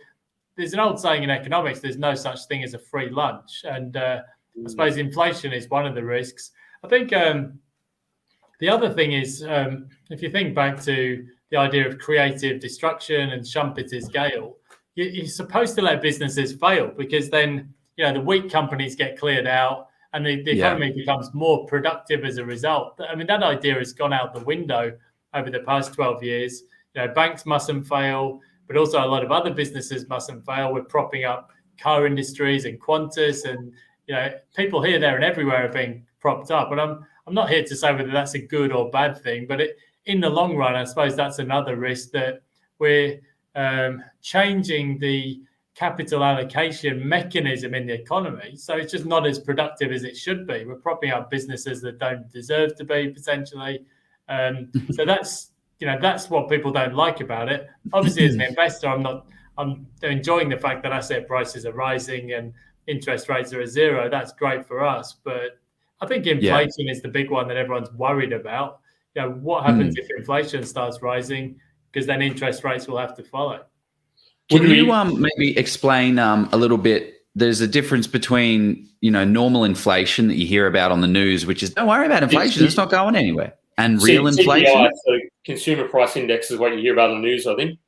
there's an old saying in economics, there's no such thing as a free lunch. And I suppose inflation is one of the risks. I think the other thing is, if you think back to the idea of creative destruction and Schumpeter's Gale, you're supposed to let businesses fail, because then, the weak companies get cleared out and the economy becomes more productive as a result. I mean, that idea has gone out the window over the past 12 years. Banks mustn't fail, but also a lot of other businesses mustn't fail. We're propping up car industries and Qantas, and people here, there, and everywhere are being propped up. And I'm not here to say whether that's a good or bad thing, but in the long run, I suppose that's another risk, that we're changing the capital allocation mechanism in the economy. So it's just not as productive as it should be. We're propping up businesses that don't deserve to be, potentially. So that's what people don't like about it. Obviously, as an investor, I'm enjoying the fact that asset prices are rising and interest rates are at zero. That's great for us. But I think inflation is the big one that everyone's worried about. What happens if inflation starts rising? Because then interest rates will have to follow. Can you maybe explain a little bit? There's a difference between normal inflation that you hear about on the news, which is, don't worry about inflation, it's not going anywhere, and real inflation. CPI, so consumer price index, is what you hear about on the news, I think.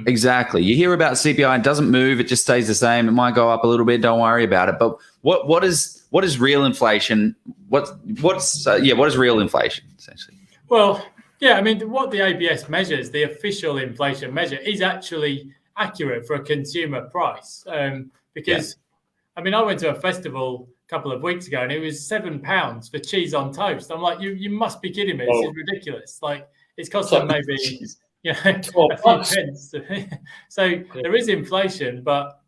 Exactly. You hear about CPI, it doesn't move, it just stays the same. It might go up a little bit, don't worry about it. But what is real inflation? What is real inflation essentially? Well, what the ABS measures, the official inflation measure, is actually accurate for a consumer price. Because I went to a festival a couple of weeks ago and it was £7 for cheese on toast. I'm like, you must be kidding me. This is ridiculous. Like, it's cost like maybe a few pence. So there is inflation, but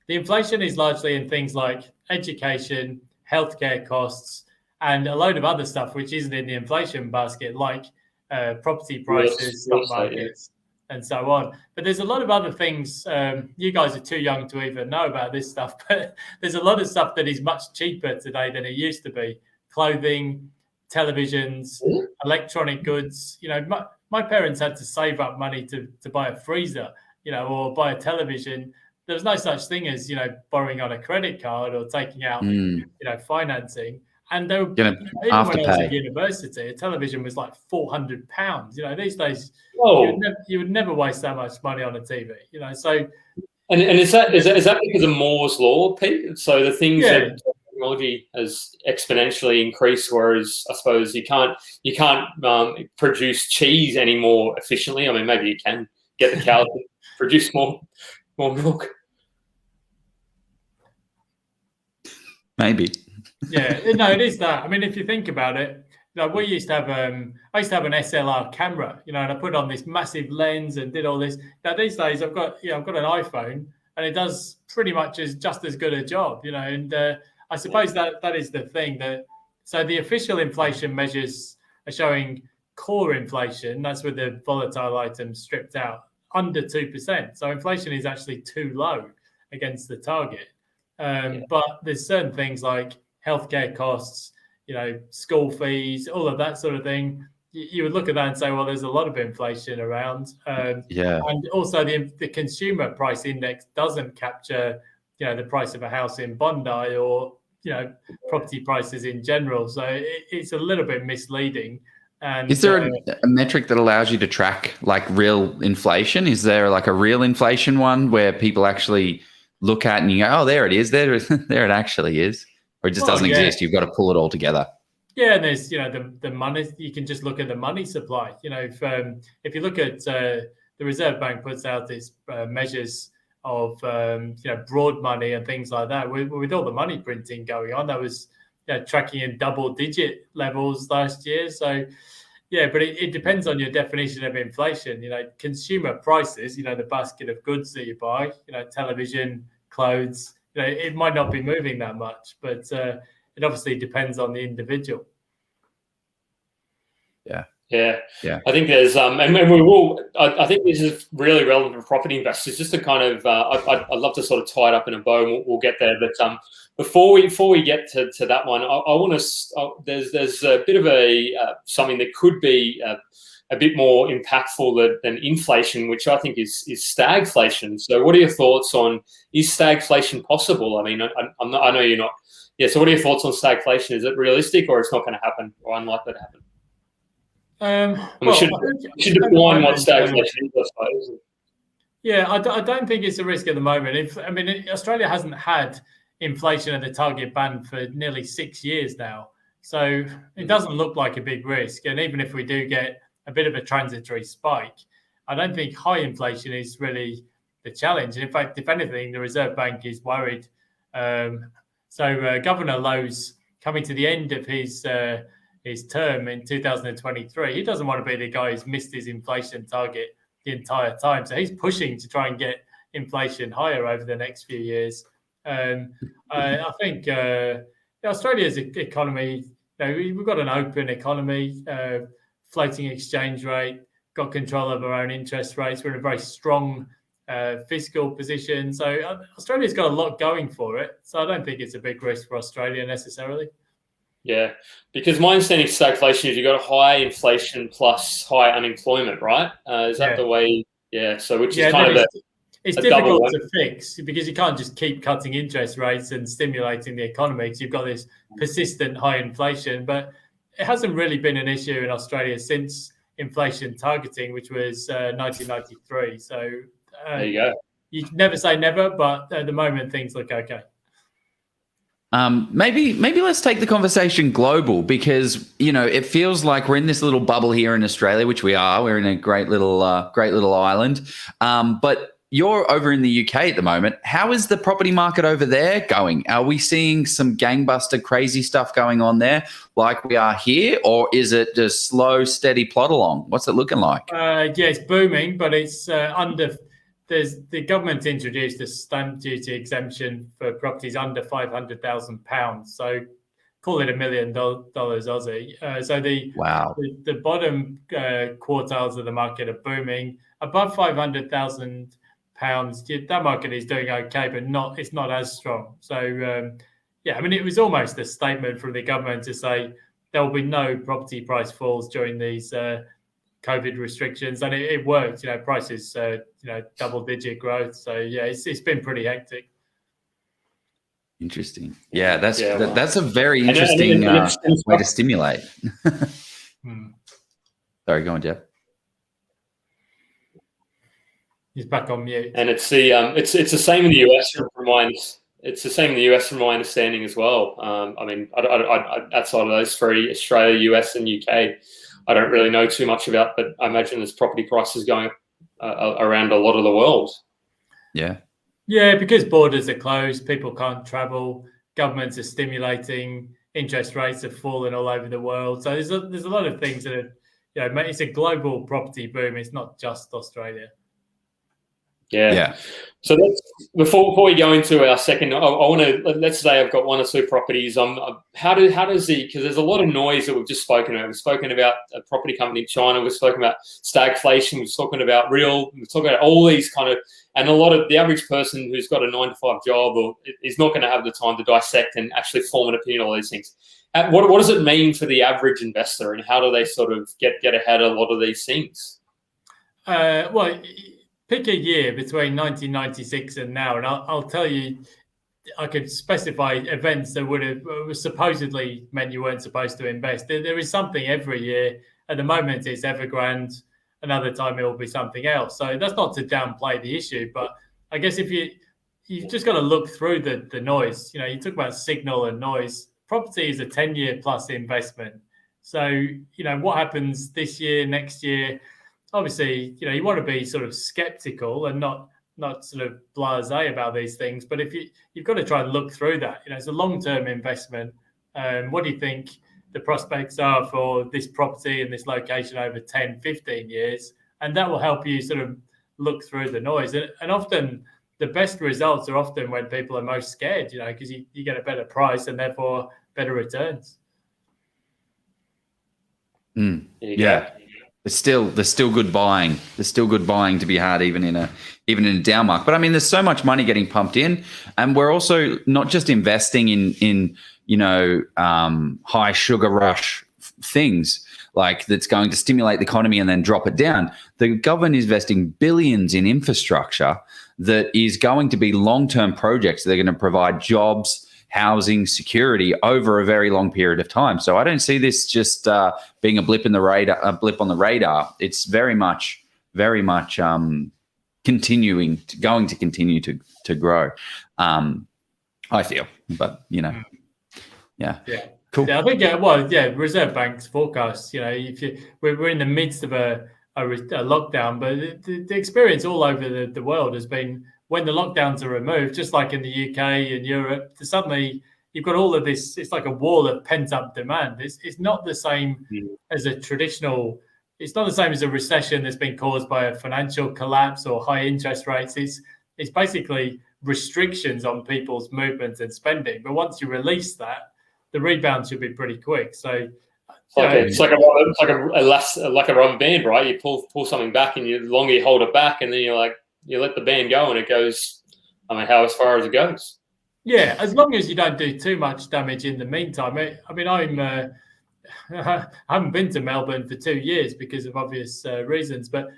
the inflation is largely in things like education, healthcare costs, and a load of other stuff which isn't in the inflation basket, like property prices, stock markets, and so on. But there's a lot of other things. You guys are too young to even know about this stuff, but there's a lot of stuff that is much cheaper today than it used to be. Clothing, televisions, electronic goods. My parents had to save up money to buy a freezer, or buy a television there was no such thing as, borrowing on a credit card or taking out, financing. And they were, even when I was at university, a television was like £400. These days, you would never waste that much money on a TV. So. And is that because of Moore's law, Pete? So the things that technology has exponentially increased, whereas I suppose you can't produce cheese any more efficiently. I mean, maybe you can get the cows to produce more milk. Maybe. Yeah, no, it is that. I mean, if you think about it, we used to have I used to have an SLR camera, and I put on this massive lens and did all this. Now these days I've got an iPhone and it does pretty much just as good a job, and I suppose that is the thing. So the official inflation measures are showing core inflation, that's with the volatile items stripped out, under 2%. So inflation is actually too low against the target. But there's certain things like healthcare costs, school fees, all of that sort of thing. You would look at that and say, well, there's a lot of inflation around. And also the consumer price index doesn't capture, the price of a house in Bondi or, property prices in general. So it's a little bit misleading. And is there a metric that allows you to track like real inflation? Is there like a real inflation one where people actually look at and you go, oh, there it is. There it actually is. Or it just doesn't exist. You've got to pull it all together. Yeah, and there's the money. You can just look at the money supply. If you look at the Reserve Bank puts out these measures of broad money and things like that. With all the money printing going on, that was tracking in double-digit levels last year. So but it depends on your definition of inflation. Consumer prices. The basket of goods that you buy. Television, clothes. It might not be moving that much, but it obviously depends on the individual. Yeah. I think there's and we will. I think this is really relevant for property investors. Just to kind of, I'd love to sort of tie it up in a bow, and we'll get there. But before we get to that one, I want to. There's a bit of something that could be a bit more impactful than inflation, which I think is stagflation. So, what are your thoughts on, is stagflation possible? I mean, I know you're not. Yeah. So, what are your thoughts on stagflation? Is it realistic, or it's not going to happen, or unlikely to happen? We should define what stagflation is, I suppose. Yeah, I don't think it's a risk at the moment. Australia hasn't had inflation at the target band for nearly 6 years now, so it doesn't look like a big risk. And even if we do get a bit of a transitory spike, I don't think high inflation is really the challenge. And in fact, if anything, the Reserve Bank is worried. Governor Lowe's coming to the end of his term in 2023, he doesn't want to be the guy who's missed his inflation target the entire time. So he's pushing to try and get inflation higher over the next few years. I think Australia's economy, we've got an open economy, floating exchange rate, got control of our own interest rates. We're in a very strong fiscal position. So Australia's got a lot going for it. So I don't think it's a big risk for Australia necessarily. Yeah, because my understanding of stagflation is you've got high inflation plus high unemployment, right? Is that the way? Yeah, so which is kind of it's difficult to fix because you can't just keep cutting interest rates and stimulating the economy because you've got this persistent high inflation. But it hasn't really been an issue in Australia since inflation targeting, which was 1993. So there you go. You can never say never, but at the moment things look okay. Maybe let's take the conversation global because, it feels like we're in this little bubble here in Australia, which we are. We're in a great little island. But you're over in the UK at the moment. How is the property market over there going? Are we seeing some gangbuster crazy stuff going on there like we are here? Or is it just slow, steady plod along? What's it looking like? It's booming, but it's the government introduced a stamp duty exemption for properties under £500,000. So call it $1 million Aussie. The bottom quartiles of the market are booming. Above £500,000, that market is doing okay, but it's not as strong. So it was almost a statement from the government to say there will be no property price falls during these COVID restrictions, and it worked. Prices, double-digit growth. So yeah, it's been pretty hectic. Interesting. Yeah, that's a very interesting way to stimulate. Sorry, go on, Jeff. He's back on mute. And it's the same in the US from it's the same in the US from my understanding as well. I outside of those three, Australia, US, and UK, I don't really know too much about, but I imagine there's property prices going up around a lot of the world. Yeah, because borders are closed, people can't travel, governments are stimulating, interest rates have fallen all over the world. So there's a lot of things that are, it's a global property boom. It's not just Australia. Yeah. So before we go into our second, I want to, let's say I've got one or two properties. How does because there's a lot of noise that we've just spoken about. We've spoken about a property company in China. We've spoken about stagflation. We've spoken about we've talked about all these kind of, and a lot of the average person who's got a 9-to-5 job is not going to have the time to dissect and actually form an opinion on all these things. What does it mean for the average investor, and how do they sort of get ahead of a lot of these things? Pick a year between 1996 and now, and I'll tell you, I could specify events that would have supposedly meant you weren't supposed to invest. There is something every year. At the moment, it's Evergrande. Another time, it will be something else. So that's not to downplay the issue, but I guess if you've just got to look through the noise. You talk about signal and noise. Property is a 10-year plus investment. So, what happens this year, next year? Obviously, you want to be sort of skeptical and not sort of blasé about these things. But if you've got to try and look through that, it's a long-term investment. What do you think the prospects are for this property and this location over 10, 15 years? And that will help you sort of look through the noise. And often the best results are often when people are most scared, because you get a better price and therefore better returns. Yeah. There's still good buying. There's still good buying to be had even in a down market. But I mean, there's so much money getting pumped in, and we're also not just investing in high sugar rush things like that's going to stimulate the economy and then drop it down. The government is investing billions in infrastructure that is going to be long-term projects. They're going to provide jobs, housing, security over a very long period of time. So I don't see this just being a blip on the radar. It's very much going to continue to grow. I feel, but yeah. Cool. Yeah, I think Reserve Bank's forecast. We're in the midst of a lockdown, but the experience all over the world has been, when the lockdowns are removed, just like in the UK and Europe, suddenly you've got all of this. It's like a wall of pent-up demand. It's not the same as a traditional. It's not the same as a recession that's been caused by a financial collapse or high interest rates. It's basically restrictions on people's movement and spending. But once you release that, the rebound should be pretty quick. So it's like a rubber band, right? You pull something back, and the longer you hold it back, and then you let the band go, and it goes, how as far as it goes. Yeah, as long as you don't do too mumuch damage in the meantime. I haven't been to Melbourne for 2 years because of obvious reasons. But,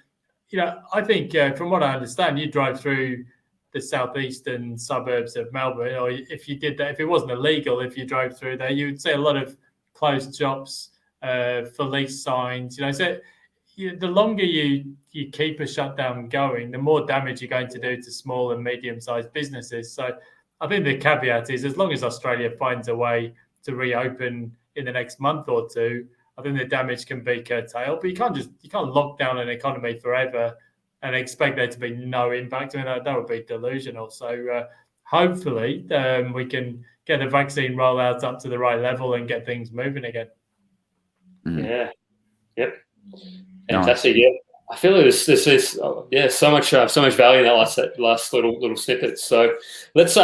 I think from what I understand, you drive through the southeastern suburbs of Melbourne, or if you did that, if it wasn't illegal, if you drove through there, you would see a lot of closed shops, for lease signs. So the longer you keep a shutdown going, the more damage you're going to do to small and medium-sized businesses. So I think the caveat is, as long as Australia finds a way to reopen in the next month or two, I think the damage can be curtailed. But you can't lock down an economy forever and expect there to be no impact. That would be delusional. So hopefully we can get the vaccine rollout up to the right level and get things moving again. Yeah. Yep. Fantastic. Yeah. I feel like this is so much value in that last little snippet. So let's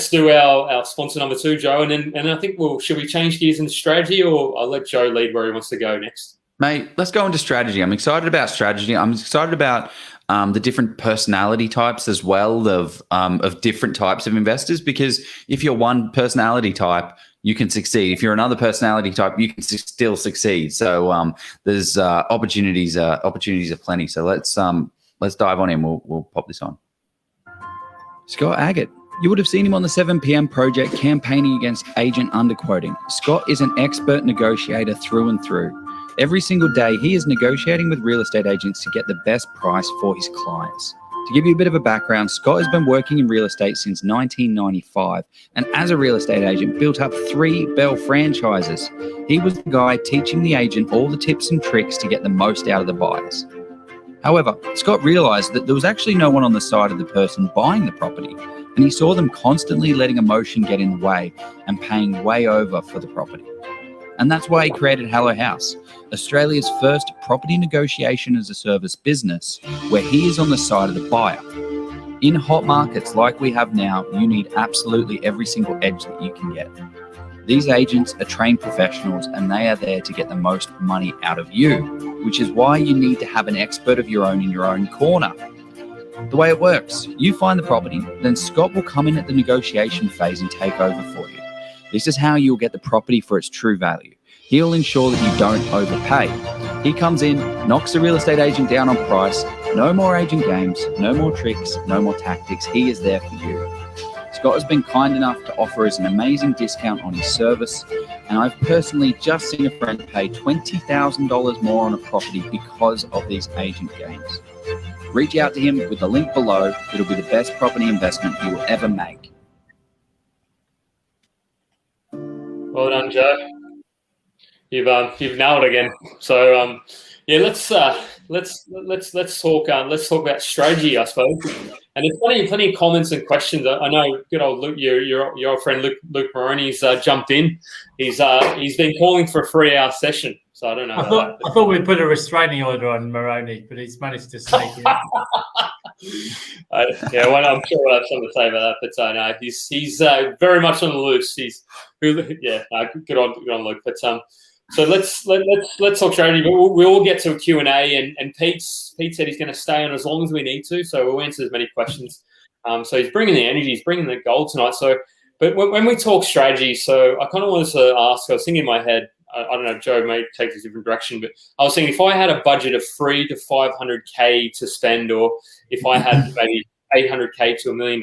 do our sponsor number 2, Joe, and I think should we change gears into strategy, or I'll let Joe lead where he wants to go next. Mate, let's go into strategy. I'm excited about strategy. I'm excited about the different personality types as well of different types of investors, because if you're one personality type, you can succeed. If you're another personality type, you can still succeed. So there's opportunities aplenty. So let's dive on in. We'll pop this on. Scott Agate. You would have seen him on the 7 p.m. project campaigning against agent underquoting. Scott is an expert negotiator through and through. Every single day, he is negotiating with real estate agents to get the best price for his clients. To give you a bit of a background, Scott has been working in real estate since 1995, and as a real estate agent, built up 3 Bell franchises. He was the guy teaching the agent all the tips and tricks to get the most out of the buyers. However, Scott realized that there was actually no one on the side of the person buying the property, and he saw them constantly letting emotion get in the way and paying way over for the property. And that's why he created Hello House, Australia's first property negotiation as a service business, where he is on the side of the buyer. In hot markets like we have now, you need absolutely every single edge that you can get. These agents are trained professionals, and they are there to get the most money out of you, which is why you need to have an expert of your own in your own corner. The way it works, you find the property, then Scott will come in at the negotiation phase and take over for you. This is how you'll get the property for its true value. He'll ensure that you don't overpay. He comes in, knocks the real estate agent down on price. No more agent games, no more tricks, no more tactics. He is there for you. Scott has been kind enough to offer us an amazing discount on his service, and I've personally just seen a friend pay $20,000 more on a property because of these agent games. Reach out to him with the link below. It'll be the best property investment you will ever make. Well done, Joe. You've nailed it again. So yeah, let's talk about strategy, I suppose. And there's plenty of comments and questions. I know good old Luke, your old friend Luke Maroney's jumped in. He's been calling for a 3-hour session. So I don't know. I thought we'd put a restraining order on Maroney, but he's managed to sneak in. Yeah, well, I'm sure we'll have something to say about that. But no, he's very much on the loose. Good on Luke. But so let's talk strategy. But we'll get to a Q&A, and Pete said he's going to stay on as long as we need to. So we'll answer as many questions. So he's bringing the energy, he's bringing the gold tonight. So, but when we talk strategy, so I kind of wanted to ask. I was thinking in my head. I don't know, Joe may take this a different direction, but I was thinking if I had a budget of $300,000 to $500,000 to spend, or if I had maybe $800,000 to $1 million,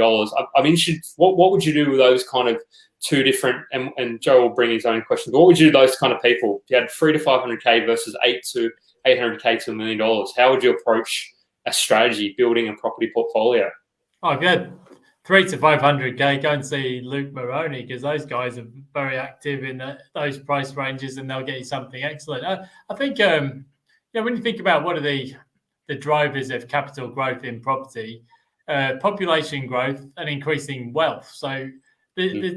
I'm interested. What would you do with those kind of two different? And Joe will bring his own questions. What would you do with those kind of people? If you had $300,000 to $500,000 versus $800,000 to $800,000 to $1 million, how would you approach a strategy building a property portfolio? Oh, good. $300,000 to $500,000, go and see Luke Maroney, because those guys are very active in those price ranges, and they'll get you something excellent. I think, when you think about what are the drivers of capital growth in property, population growth and increasing wealth. So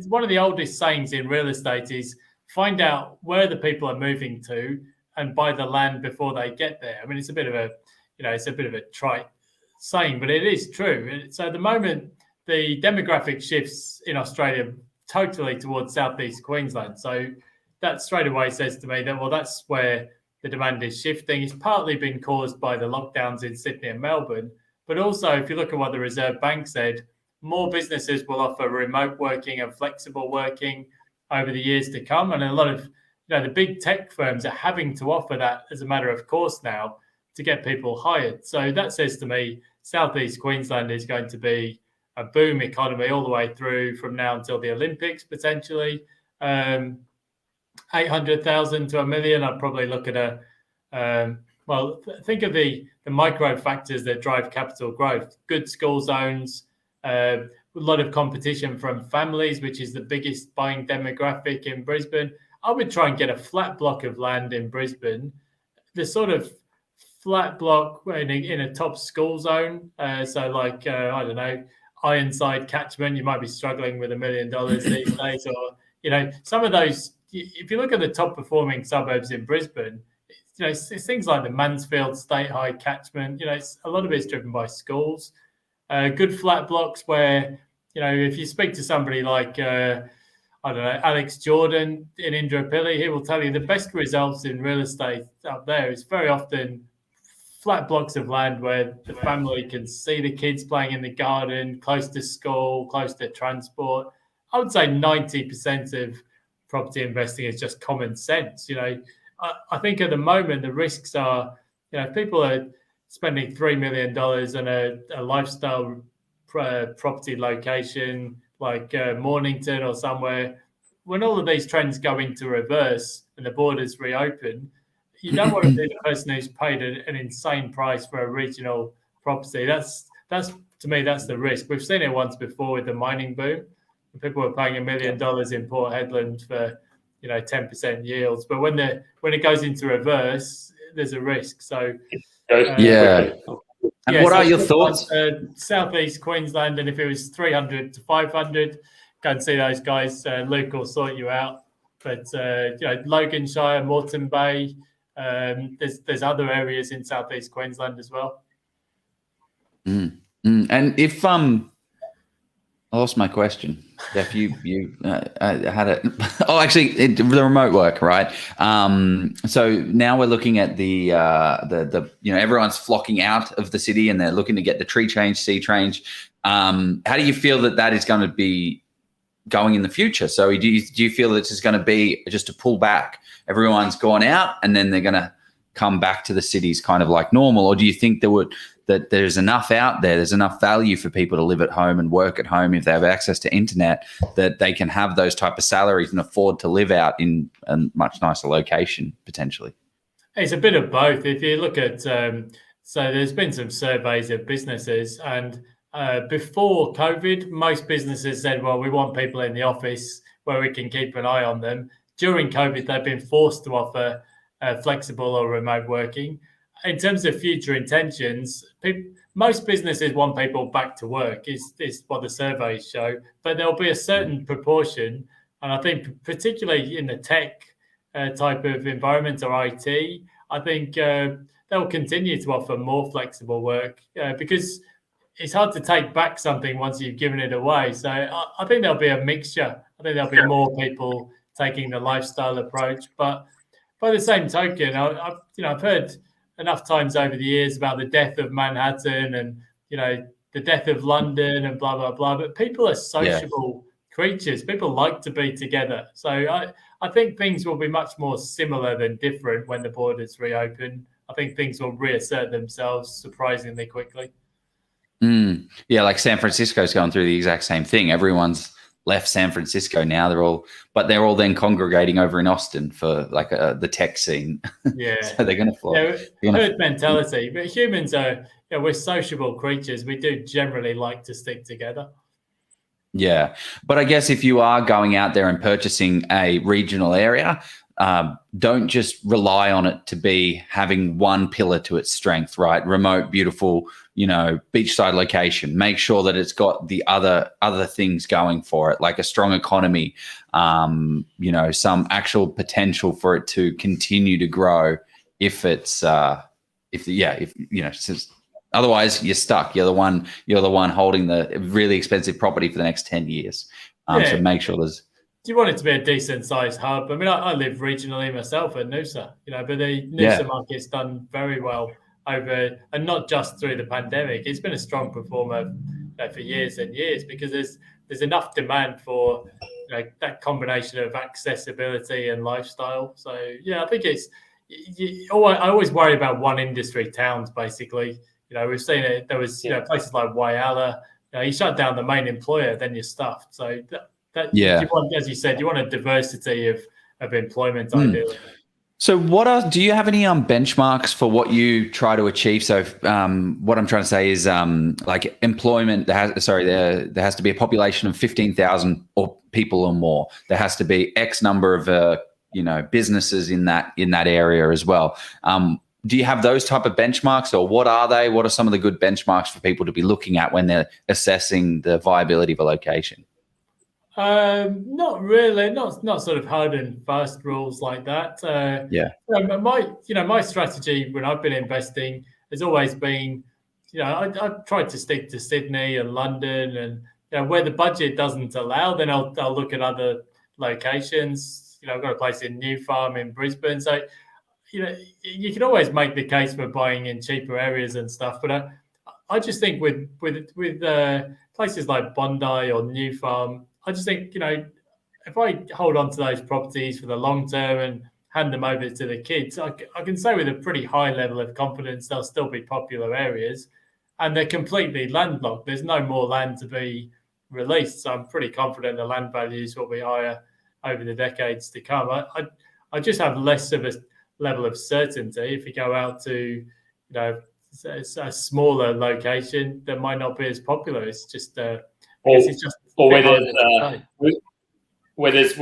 one of the oldest sayings in real estate is find out where the people are moving to and buy the land before they get there. I mean, it's a bit of a trite saying, but it is true. So at the moment, the demographic shifts in Australia totally towards southeast Queensland. So that straight away says to me that, well, that's where the demand is shifting. It's partly been caused by the lockdowns in Sydney and Melbourne. But also, if you look at what the Reserve Bank said, more businesses will offer remote working and flexible working over the years to come. And a lot of the big tech firms are having to offer that as a matter of course now to get people hired. So that says to me, southeast Queensland is going to be a boom economy all the way through from now until the Olympics, potentially. 800,000 to $1 million, I'd probably look at think of the micro factors that drive capital growth. Good school zones, a lot of competition from families, which is the biggest buying demographic in Brisbane. I would try and get a flat block of land in Brisbane, the sort of flat block in a top school zone. So like, I don't know, Ironside catchment, you might be struggling with $1 million these days, or some of those. If you look at the top performing suburbs in Brisbane, it's things like the Mansfield State High catchment. A lot of it's driven by schools. Good flat blocks where if you speak to somebody like I don't know, Alex Jordan in Indooroopilly, he will tell you the best results in real estate up there is very often flat blocks of land where the family can see the kids playing in the garden, close to school, close to transport. I would say 90% of property investing is just common sense. I think at the moment the risks are, if people are spending $3 million on a lifestyle property location like Mornington or somewhere, when all of these trends go into reverse and the borders reopen, you don't want to be the person who's paid an insane price for a regional property. That's to me, that's the risk. We've seen it once before with the mining boom. People were paying $1 million in Port Hedland for 10% yields, but when it goes into reverse, there's a risk. So And what are your thoughts? Southeast Queensland, and if it was 300 to 500, go and see those guys. Luke will sort you out. But Loganshire, Moreton Bay, there's other areas in Southeast Queensland as well. And if I lost my question. Jeff, you had it. Oh, actually, the remote work, right? So now we're looking at the everyone's flocking out of the city and they're looking to get the tree change, sea change. How do you feel that is going to be going in the future? So do you feel that it's going to be just a pull back? Everyone's gone out and then they're going to come back to the cities kind of like normal, or do you think that there's enough out there, there's enough value for people to live at home and work at home if they have access to internet, that they can have those type of salaries and afford to live out in a much nicer location potentially? It's a bit of both. If you look at, so there's been some surveys of businesses, and before COVID, most businesses said, well, we want people in the office where we can keep an eye on them. During COVID, they've been forced to offer flexible or remote working. In terms of future intentions, most businesses want people back to work, is what the surveys show, but there'll be a certain proportion, and I think particularly in the tech type of environment or IT, I think they'll continue to offer more flexible work because it's hard to take back something once you've given it away. So I think there'll be a mixture. I think there'll be more people taking the lifestyle approach, but by the same token, I've heard enough times over the years about the death of Manhattan and the death of London and blah blah blah. But people are sociable creatures. People like to be together. So I think things will be much more similar than different when the borders reopen. I think things will reassert themselves surprisingly quickly. Yeah, like San Francisco's going through the exact same thing. Everyone's left San Francisco now. They're all then congregating over in Austin for like the tech scene. Yeah, so they're going to fly. Herd mentality, but humans are we're sociable creatures. We do generally like to stick together. Yeah, but I guess if you are going out there and purchasing a regional area, don't just rely on it to be having one pillar to its strength, right? Remote, beautiful, beachside location. Make sure that it's got the other things going for it, like a strong economy, some actual potential for it to continue to grow. Otherwise you're stuck. You're the one holding the really expensive property for the next 10 years. So make sure there's. Do you want it to be a decent sized hub? I mean, I live regionally myself at Noosa, but the Noosa market's done very well over, and not just through the pandemic. It's been a strong performer for years and years because there's enough demand for that combination of accessibility and lifestyle. So I think I always worry about one industry towns. Basically, we've seen it. There was places like Whyalla. You shut down the main employer, then you're stuffed. So you want, as you said, you want a diversity of employment ideally. So do you have any benchmarks for what you try to achieve? So what I'm trying to say is like employment, there has to be a population of 15,000 or people or more. There has to be X number of businesses in that area as well. Do you have those type of benchmarks, or what are they? What are some of the good benchmarks for people to be looking at when they're assessing the viability of a location? Not really, not sort of hard and fast rules like that. My strategy when I've been investing has always been, I've tried to stick to Sydney and London, and where the budget doesn't allow, then I'll look at other locations. I've got a place in New Farm in Brisbane, so you can always make the case for buying in cheaper areas and stuff. But I just think with places like Bondi or New Farm, I just think, if I hold on to those properties for the long term and hand them over to the kids, I can say with a pretty high level of confidence they'll still be popular areas, and they're completely landlocked. There's no more land to be released, so I'm pretty confident the land values will be higher over the decades to come. I just have less of a level of certainty if you go out to, a smaller location that might not be as popular. It's just, where there's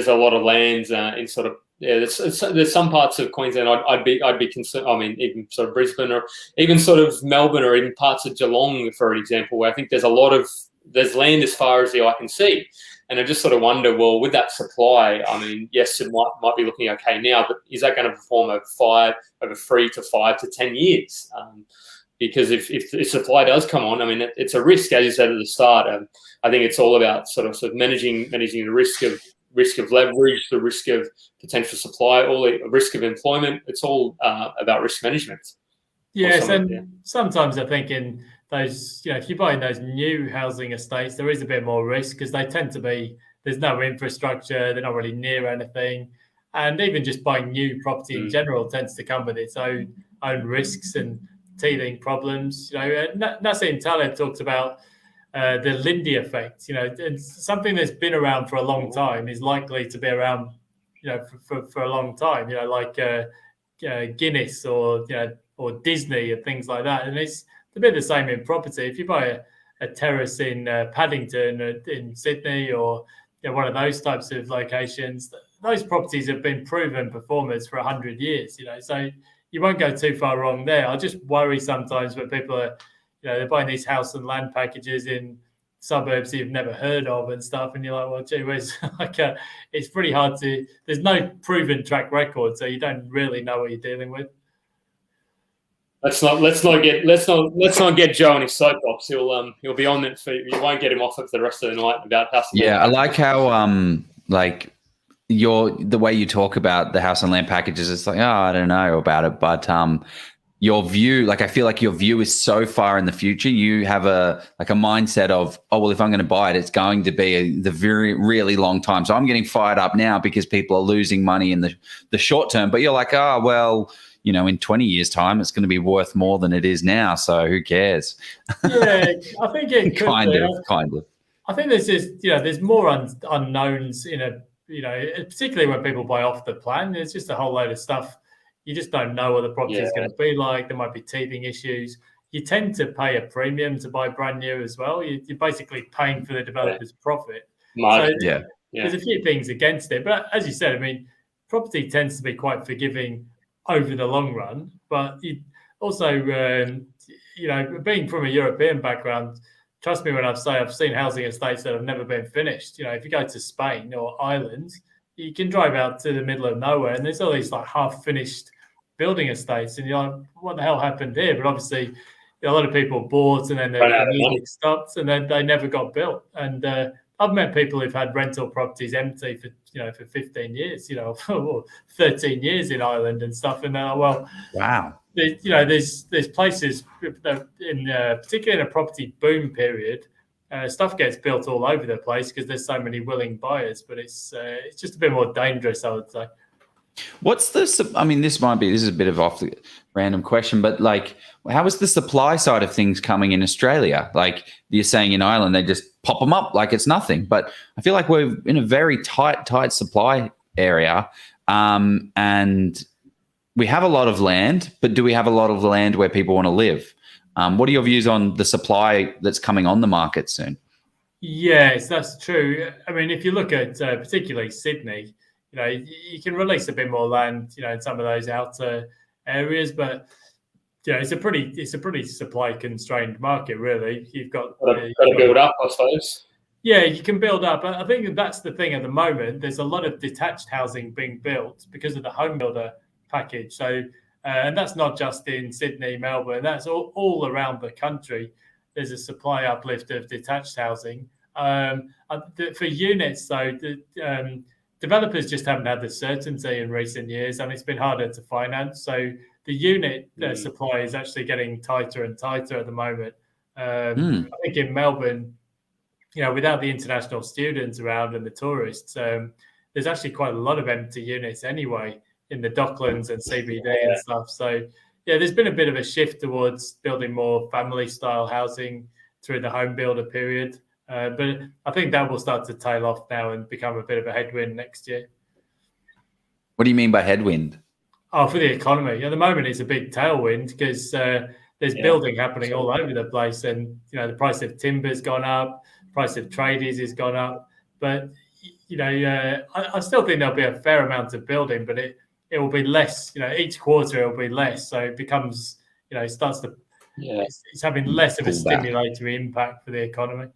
a lot of lands in sort of there's some parts of Queensland I'd be concerned. I mean, even sort of Brisbane or even sort of Melbourne or even parts of Geelong, for example, where I think there's land as far as the eye can see. And I just sort of wonder, well, with that supply, I mean, yes, it might be looking okay now, but is that going to perform over 3 to 5 to 10 years? Because if supply does come on, I mean, it's a risk, as you said at the start. I think it's all about sort of managing the risk of leverage, the risk of potential supply, all the risk of employment. It's all about risk management. Yes, and sometimes I think in those, if you buy in those new housing estates, there is a bit more risk because they tend to be, there's no infrastructure, they're not really near anything. And even just buying new property in general tends to come with its own risks and teething problems. Nassim Taleb talks about the Lindy effect. And something that's been around for a long time is likely to be around, for a long time. Like Guinness or Disney and things like that. And it's a bit the same in property. If you buy a terrace in Paddington in Sydney or one of those types of locations, those properties have been proven performers for 100 years. So you won't go too far wrong there. I just worry sometimes when people are, they're buying these house and land packages in suburbs you've never heard of and stuff, and you're like, well, gee whiz, it's pretty hard to. There's no proven track record, so you don't really know what you're dealing with. Let's not get Joe on his soapbox. He'll be on it for you. Won't get him off it for the rest of the night about house. Yeah, I like how the way you talk about the house and land packages. It's like, I don't know about it, but your view, I feel like your view is so far in the future. You have a mindset of, if I'm going to buy it, it's going to be the very really long time. So I'm getting fired up now because people are losing money in the short term. But you're like, in 20 years' time, it's going to be worth more than it is now. So who cares? Yeah, I think it could kind of. I think there's just, there's more unknowns particularly when people buy off the plan. There's just a whole load of stuff. You just don't know what the property is going to be like. There might be teething issues. You tend to pay a premium to buy brand new as well. You're basically paying for the developer's profit. Margin. So there's a few things against it. But as you said, I mean, property tends to be quite forgiving over the long run. But you also, being from a European background, trust me when I say I've seen housing estates that have never been finished. If you go to Spain or Ireland, you can drive out to the middle of nowhere and there's all these half-finished building estates, and you're like, what the hell happened here? But obviously, a lot of people bought and then the music stopped and then they never got built. And I've met people who've had rental properties empty for 15 years, or 13 years in Ireland and stuff. And they're like, well, wow. There's places particularly in a property boom period, stuff gets built all over the place because there's so many willing buyers. But it's just a bit more dangerous, I would say. What's this? I mean, this is a bit of off the random question, but how is the supply side of things coming in Australia? Like you're saying in Ireland, they just pop them up like it's nothing. But I feel like we're in a very tight supply area, and we have a lot of land, but do we have a lot of land where people want to live? What are your views on the supply that's coming on the market soon? Yes, that's true. I mean, if you look at particularly Sydney, you can release a bit more land, in some of those outer areas, but it's a pretty supply constrained market, really. You've got to build up, I suppose. Yeah, you can build up. I think that's the thing at the moment. There's a lot of detached housing being built because of the home builder package. So, and that's not just in Sydney, Melbourne. That's all around the country. There's a supply uplift of detached housing. For units, though, developers just haven't had the certainty in recent years, and it's been harder to finance. So the unit supply is actually getting tighter and tighter at the moment. I think in Melbourne, without the international students around and the tourists, there's actually quite a lot of empty units anyway in the Docklands and CBD and stuff. So, yeah, there's been a bit of a shift towards building more family-style housing through the home builder period. But I think that will start to tail off now and become a bit of a headwind next year. What do you mean by headwind? Oh, for the economy. At the moment, it's a big tailwind because there's building happening all over the place. And, the price of timber's gone up, price of tradies has gone up. But, I still think there'll be a fair amount of building, but it will be less, each quarter it will be less. So it becomes, it starts to, it's having less of a stimulatory impact for the economy.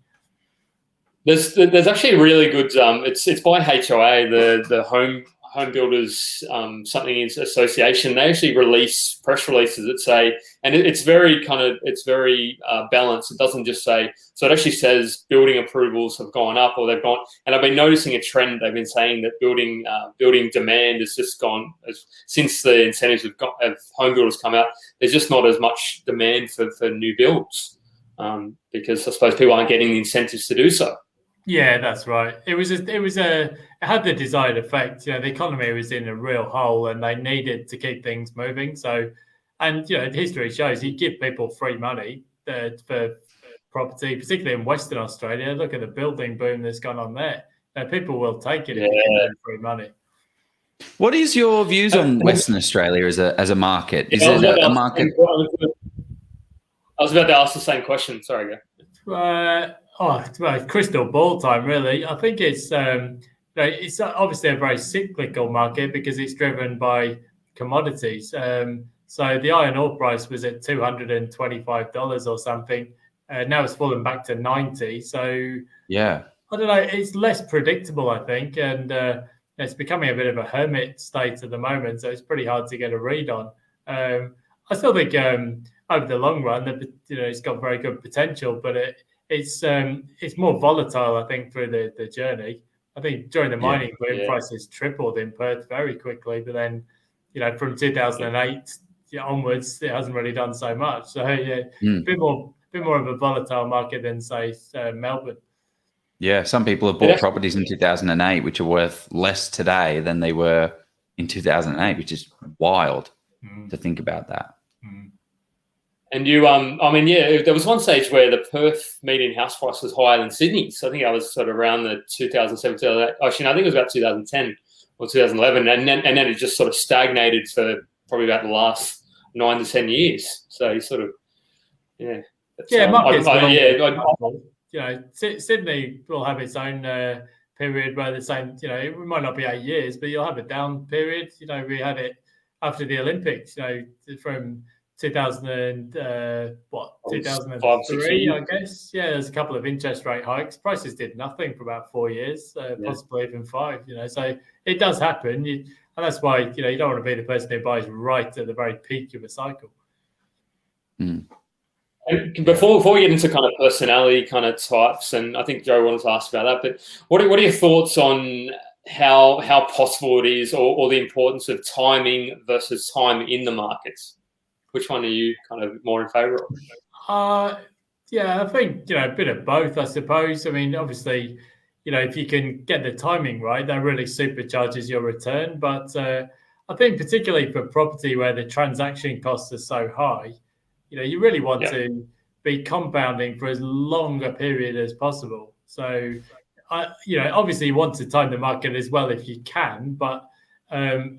There's actually a really good, it's by HOA, the Home Builders something association. They actually release press releases that say, and it's very balanced. It doesn't just say, so it actually says building approvals have gone up or they've gone. And I've been noticing a trend. They've been saying that building demand has just gone since the incentives of home builders come out. There's just not as much demand for new builds because I suppose people aren't getting the incentives to do so. Yeah, that's right. It had the desired effect. The economy was in a real hole and they needed to keep things moving. So, and history shows you give people free money for property, particularly in Western Australia. Look at the building boom that's gone on there. People will take it if you give them free money. What is your views on Western Australia as a market? Is it a market? I was about to ask the same question. Sorry, go. Well, crystal ball time, really. I think it's obviously a very cyclical market because it's driven by commodities. So the iron ore price was at $225 or something. Now it's fallen back to 90. So yeah, I don't know. It's less predictable, I think, and it's becoming a bit of a hermit state at the moment. So it's pretty hard to get a read on. I still think over the long run, it's got very good potential, but it's more volatile, I think, through the journey. I think during the mining boom, prices tripled in Perth very quickly, but then, from 2008 onwards, it hasn't really done so much. So a bit more of a volatile market than say Melbourne. Yeah, some people have bought properties in 2008 which are worth less today than they were in 2008, which is wild to think about that. And there was one stage where the Perth median house price was higher than Sydney. So I think I was sort of around the 2007, 2008. Actually, I think it was about 2010 or 2011. And then it just sort of stagnated for probably about the last 9 to 10 years. So you sort of, Sydney will have its own period where the same, it might not be 8 years, but you'll have a down period. We had it after the Olympics, from 2003, I guess. Yeah, there's a couple of interest rate hikes. Prices did nothing for about 4 years, possibly even 5. So it does happen, and that's why you don't want to be the person who buys right at the very peak of a cycle. And before we get into kind of personality kind of types, and I think Joe wanted to ask about that, but what are your thoughts on how possible it is, or the importance of timing versus time in the markets? Which one are you kind of more in favour of? I think, a bit of both, I suppose. I mean, obviously, if you can get the timing right, that really supercharges your return. But I think particularly for property where the transaction costs are so high, you really want to be compounding for as long a period as possible. So, obviously you want to time the market as well if you can, but, you're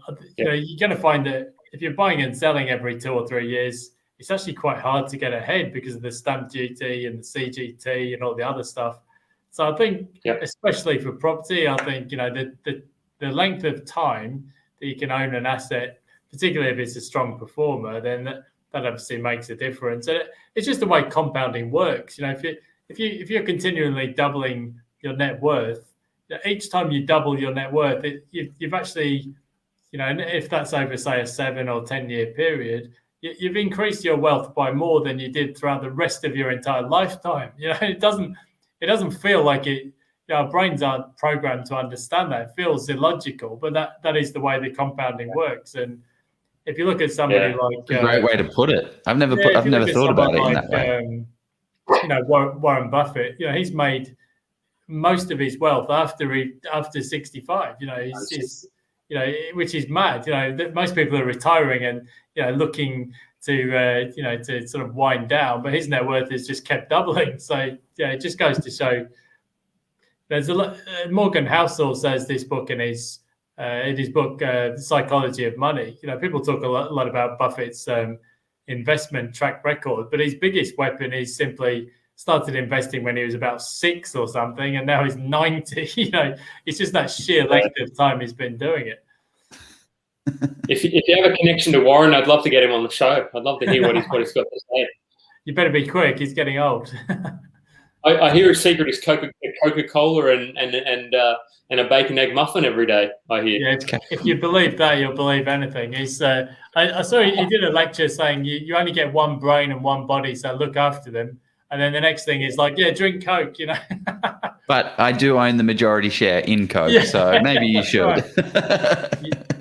going to find that if you're buying and selling every 2 or 3 years, it's actually quite hard to get ahead because of the stamp duty and the CGT and all the other stuff. So I think, especially for property, I think, the length of time that you can own an asset, particularly if it's a strong performer, then that obviously makes a difference. And it's just the way compounding works. If you're continually doubling your net worth, each time you double your net worth, you've actually, and if that's over, say, a 7 or 10 year period, you've increased your wealth by more than you did throughout the rest of your entire lifetime. It doesn't feel like it. Our brains aren't programmed to understand that. It feels illogical, but that is the way the compounding works. And if you look at somebody like a great way to put it. I've never thought about it in that way. Warren Buffett, he's made most of his wealth after 65. He's which is mad. That most people are retiring and looking to to sort of wind down, but his net worth has just kept doubling. So it just goes to show. There's a lot. Morgan Housel says this book in his book, The Psychology of Money. People talk a lot about Buffett's investment track record, but his biggest weapon is simply started investing when he was about 6 or something, and now he's 90. It's just that sheer length of time he's been doing it. If you have a connection to Warren, I'd love to get him on the show. I'd love to hear what he's got to say. You better be quick. He's getting old. I hear his secret is Coca-Cola and a bacon egg muffin every day. I hear. Yeah, if you believe that, you'll believe anything. I saw he did a lecture saying you only get one brain and one body, so look after them. And then the next thing is like, drink Coke, But I do own the majority share in Coke, so maybe you should.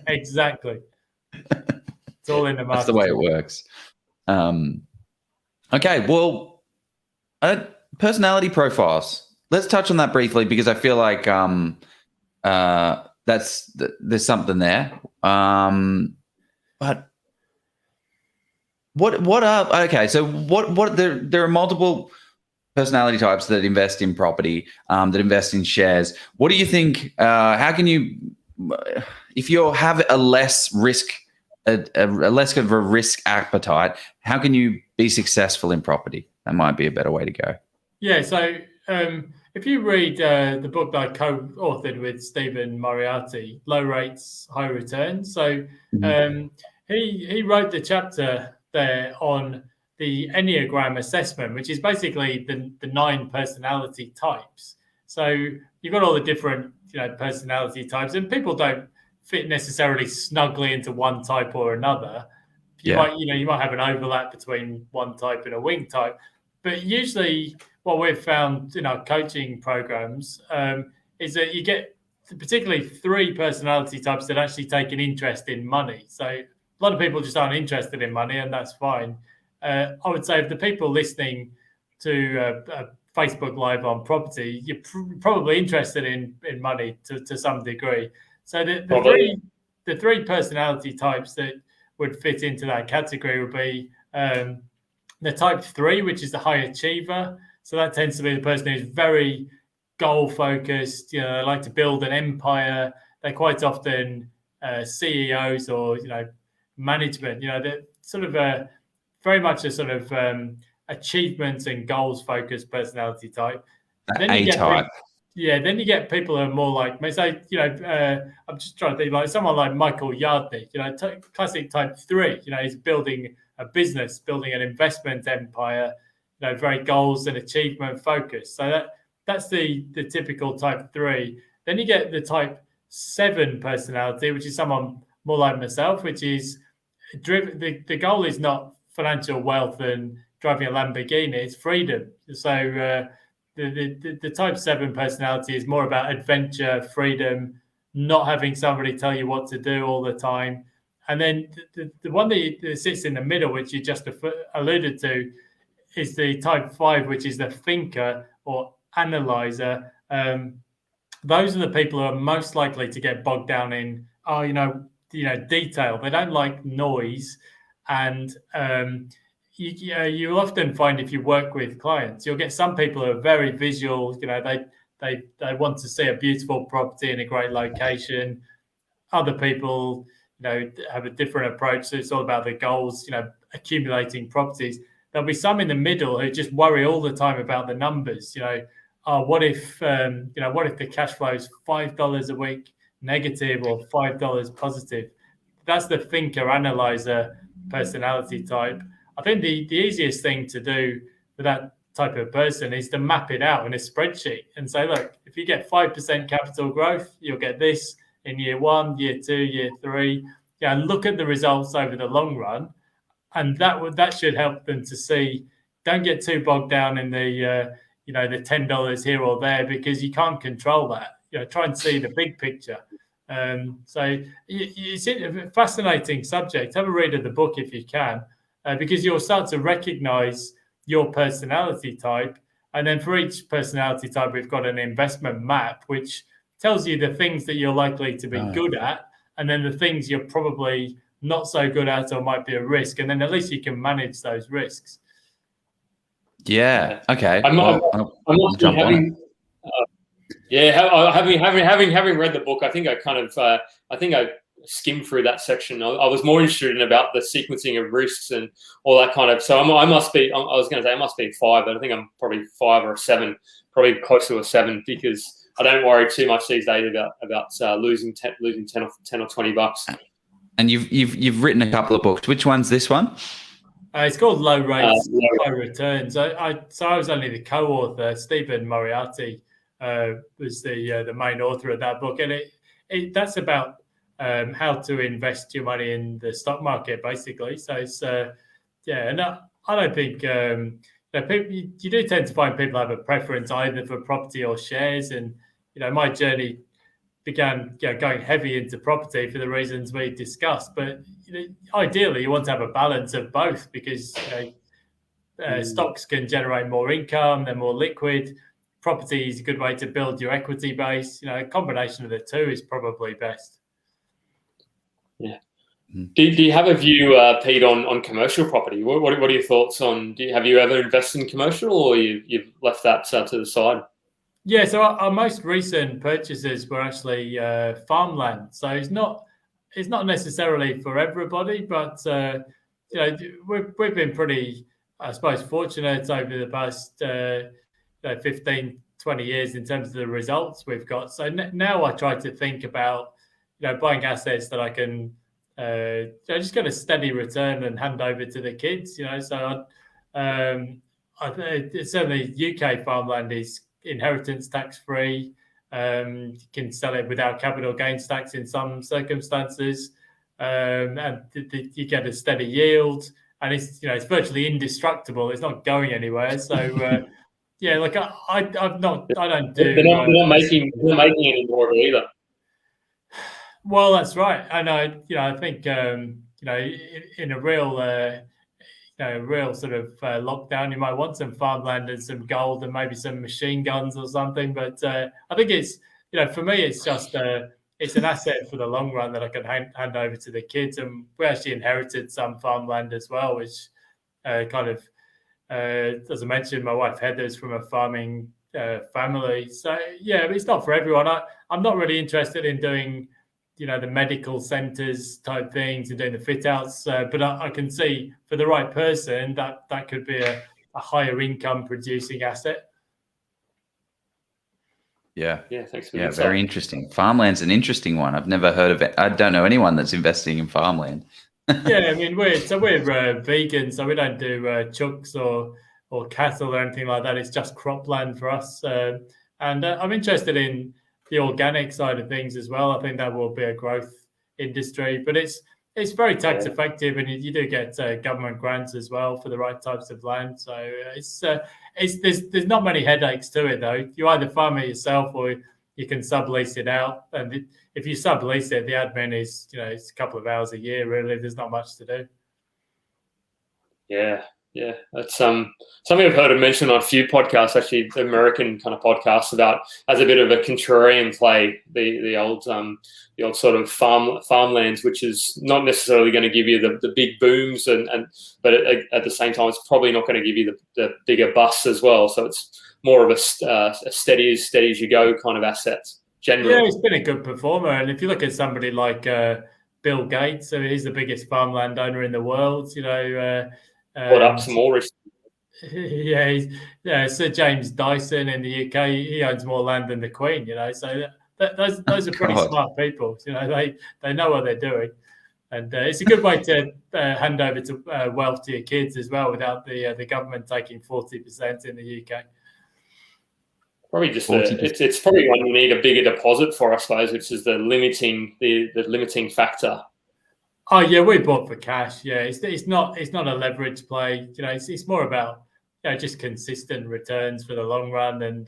Exactly. It's all in the market. That's the way it works. Okay, well, personality profiles. Let's touch on that briefly because I feel like there's something there. But what are okay? So what there are multiple personality types that invest in property, that invest in shares. What do you think? How can you, if you have a less risk, a less of a risk appetite, how can you be successful in property? That might be a better way to go. Yeah. So if you read the book that I co-authored with Stephen Moriarty, Low Rates, High Returns. So he wrote the chapter there on the Enneagram assessment, which is basically the 9 personality types. So you've got all the different personality types, and people don't fit necessarily snugly into one type or another. You might have an overlap between one type and a wing type, but usually what we've found in our coaching programs is that you get particularly 3 personality types that actually take an interest in money. So a lot of people just aren't interested in money, and that's fine. I would say if the people listening to Facebook Live on property, you're probably interested in money to some degree. So the three personality types that would fit into that category would be the type 3, which is the high achiever. So that tends to be the person who's very goal focused. They like to build an empire. They're quite often CEOs or management. They're sort of very much a sort of achievements and goals focused personality type. Then you A-type. Then you get people who are more like, say, I'm just trying to think like someone like Michael Yardney, classic type 3. He's building a business, building an investment empire, very goals and achievement focused. So that's the typical type 3. Then you get the type 7 personality, which is someone more like myself, which is driven. The goal is not financial wealth and driving a Lamborghini, it's freedom. So the type 7 personality is more about adventure, freedom, not having somebody tell you what to do all the time. And then the one that sits in the middle, which you just alluded to, is the type 5, which is the thinker or analyzer. Those are the people who are most likely to get bogged down in, detail. They don't like noise. And you'll often find if you work with clients, you'll get some people who are very visual. They want to see a beautiful property in a great location. Other people, have a different approach. So it's all about the goals, accumulating properties. There'll be some in the middle who just worry all the time about the numbers. What if the cash flow is $5 a week negative or $5 positive? That's the thinker analyzer personality type. I think the easiest thing to do for that type of person is to map it out in a spreadsheet and say, look, if you get 5% capital growth, you'll get this in year 1, year 2, year 3. Look at the results over the long run, and that should help them to see. Don't get too bogged down in the the $10 here or there, because you can't control that. Try and see the big picture. So it's a fascinating subject. Have a read of the book if you can, because you'll start to recognize your personality type, And then for each personality type, we've got an investment map, which tells you the things that you're likely to be good at, and then the things you're probably not so good at or might be a risk. And then at least you can manage those risks. Yeah. Okay. I'm jump on it. Having read the book, I think I skimmed through that section. I was more interested in about the sequencing of risks and all that kind of. So I must be 5, but I think I'm probably 5 or 7, probably close to a 7, because I don't worry too much these days about losing 10 or $20. And you've written a couple of books. Which one's this one? It's called Low Rates, High Returns. I was only the co-author. Stephen Moriarty was the main author of that book, and that's about how to invest your money in the stock market, basically. So it's and I don't think people, you do tend to find people have a preference either for property or shares, and my journey began going heavy into property for the reasons we discussed. But ideally, you want to have a balance of both, because stocks can generate more income, they're more liquid. Property is a good way to build your equity base. A combination of the two is probably best. Yeah. Do you have a view, Pete, on commercial property? What are your thoughts on? Have you ever invested in commercial, or you've left that to the side? Yeah, so our most recent purchases were actually farmland. So it's not necessarily for everybody, but we've been pretty, I suppose, fortunate over the past 15, 20 years in terms of the results we've got. So now I try to think about buying assets that I can just get a steady return and hand over to the kids. So I think certainly UK farmland is inheritance tax free. You can sell it without capital gains tax in some circumstances, and you get a steady yield, and it's virtually indestructible. It's not going anywhere. So I don't do. They're not making anymore either. Well, that's right, and I think in a real real sort of lockdown, you might want some farmland and some gold and maybe some machine guns or something. But I think it's, for me, it's just it's an asset for the long run that I can hand over to the kids. And we actually inherited some farmland as well, which as I mentioned, my wife Heather's from a farming family. So yeah, it's not for everyone. I'm not really interested in doing the medical centers type things and doing the fit outs. But I can see for the right person that could be a higher income producing asset. Yeah. Yeah. Thanks for that. Very interesting. Farmland's an interesting one. I've never heard of it. I don't know anyone that's investing in farmland. Yeah. I mean, we're vegan, so we don't do chucks or cattle or anything like that. It's just cropland for us. And I'm interested in the organic side of things as well. I think that will be a growth industry, but it's very tax effective, and you do get government grants as well for the right types of land. So there's not many headaches to it though. You either farm it yourself or you can sublease it out. And if you sublease it, the admin is it's a couple of hours a year really. There's not much to do. Yeah, that's something I've heard of mentioned on a few podcasts, actually, the American kind of podcasts, about as a bit of a contrarian play, the old sort of farmlands, which is not necessarily going to give you the big booms, but at the same time, it's probably not going to give you the bigger busts as well. So it's more of a steady as you go kind of asset generally. Yeah, it's been a good performer, and if you look at somebody like Bill Gates, so he's the biggest farmland owner in the world. Put up some more risk. Yeah, Sir James Dyson in the UK, he owns more land than the Queen. So those are pretty smart people. They know what they're doing, and it's a good way to hand over to wealth to your kids as well, without the government taking 40% in the UK. Probably just it's probably one you need a bigger deposit for, I suppose, which is the limiting factor. Oh yeah, we bought for cash. Yeah, it's not a leverage play. It's more about just consistent returns for the long run, and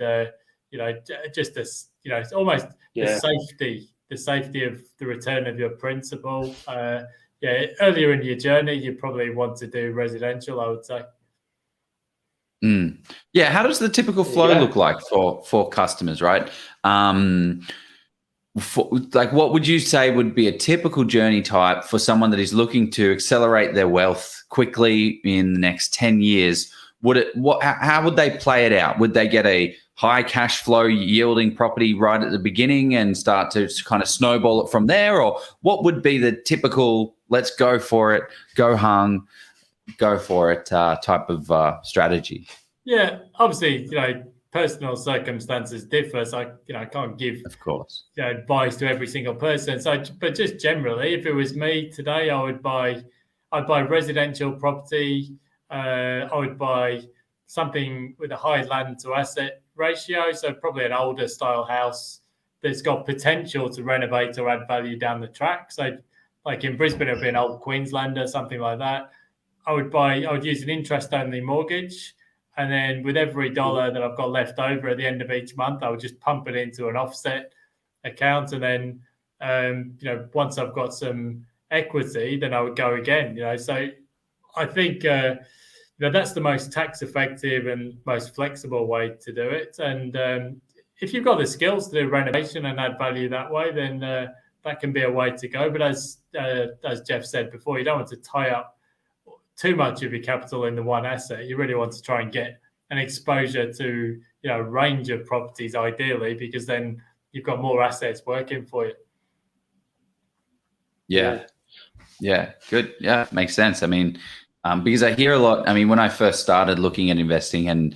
just this. It's almost the safety of the return of your principal. Earlier in your journey, you probably want to do residential, I would say. Yeah. How does the typical flow look like for customers, right? What would you say would be a typical journey type for someone that is looking to accelerate their wealth quickly in the next 10 years? How would they play it out? Would they get a high cash flow yielding property right at the beginning and start to kind of snowball it from there? Or what would be the typical, let's go for it, go hung, go for it type of strategy? Yeah, obviously, personal circumstances differ. So, I can't give, of course, advice to every single person. So, but just generally, if it was me today, I'd buy residential property. I would buy something with a high land to asset ratio. So probably an older style house that's got potential to renovate or add value down the track. So like in Brisbane, it would be an old Queenslander, something like that. I would use an interest only mortgage. And then with every dollar that I've got left over at the end of each month, I would just pump it into an offset account. And then, once I've got some equity, then I would go again, So I think, that's the most tax effective and most flexible way to do it. And if you've got the skills to do renovation and add value that way, then that can be a way to go. But as Jeff said before, you don't want to tie up too much of your capital in the one asset. You really want to try and get an exposure to a range of properties ideally, because then you've got more assets working for you. Yeah, good. Yeah, makes sense. I mean, because I hear a lot. I mean, when I first started looking at investing, and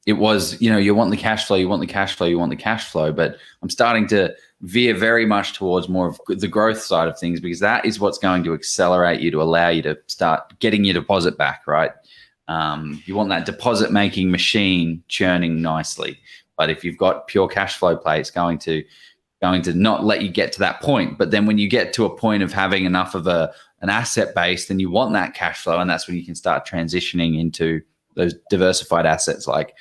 it was, you want the cash flow, you want the cash flow, you want the cash flow. But I'm starting to veer very much towards more of the growth side of things, because that is what's going to accelerate you, to allow you to start getting your deposit back, right? You want that deposit making machine churning nicely. But if you've got pure cash flow play, it's going to not let you get to that point. But then when you get to a point of having enough of an asset base, then you want that cash flow, and that's when you can start transitioning into those diversified assets like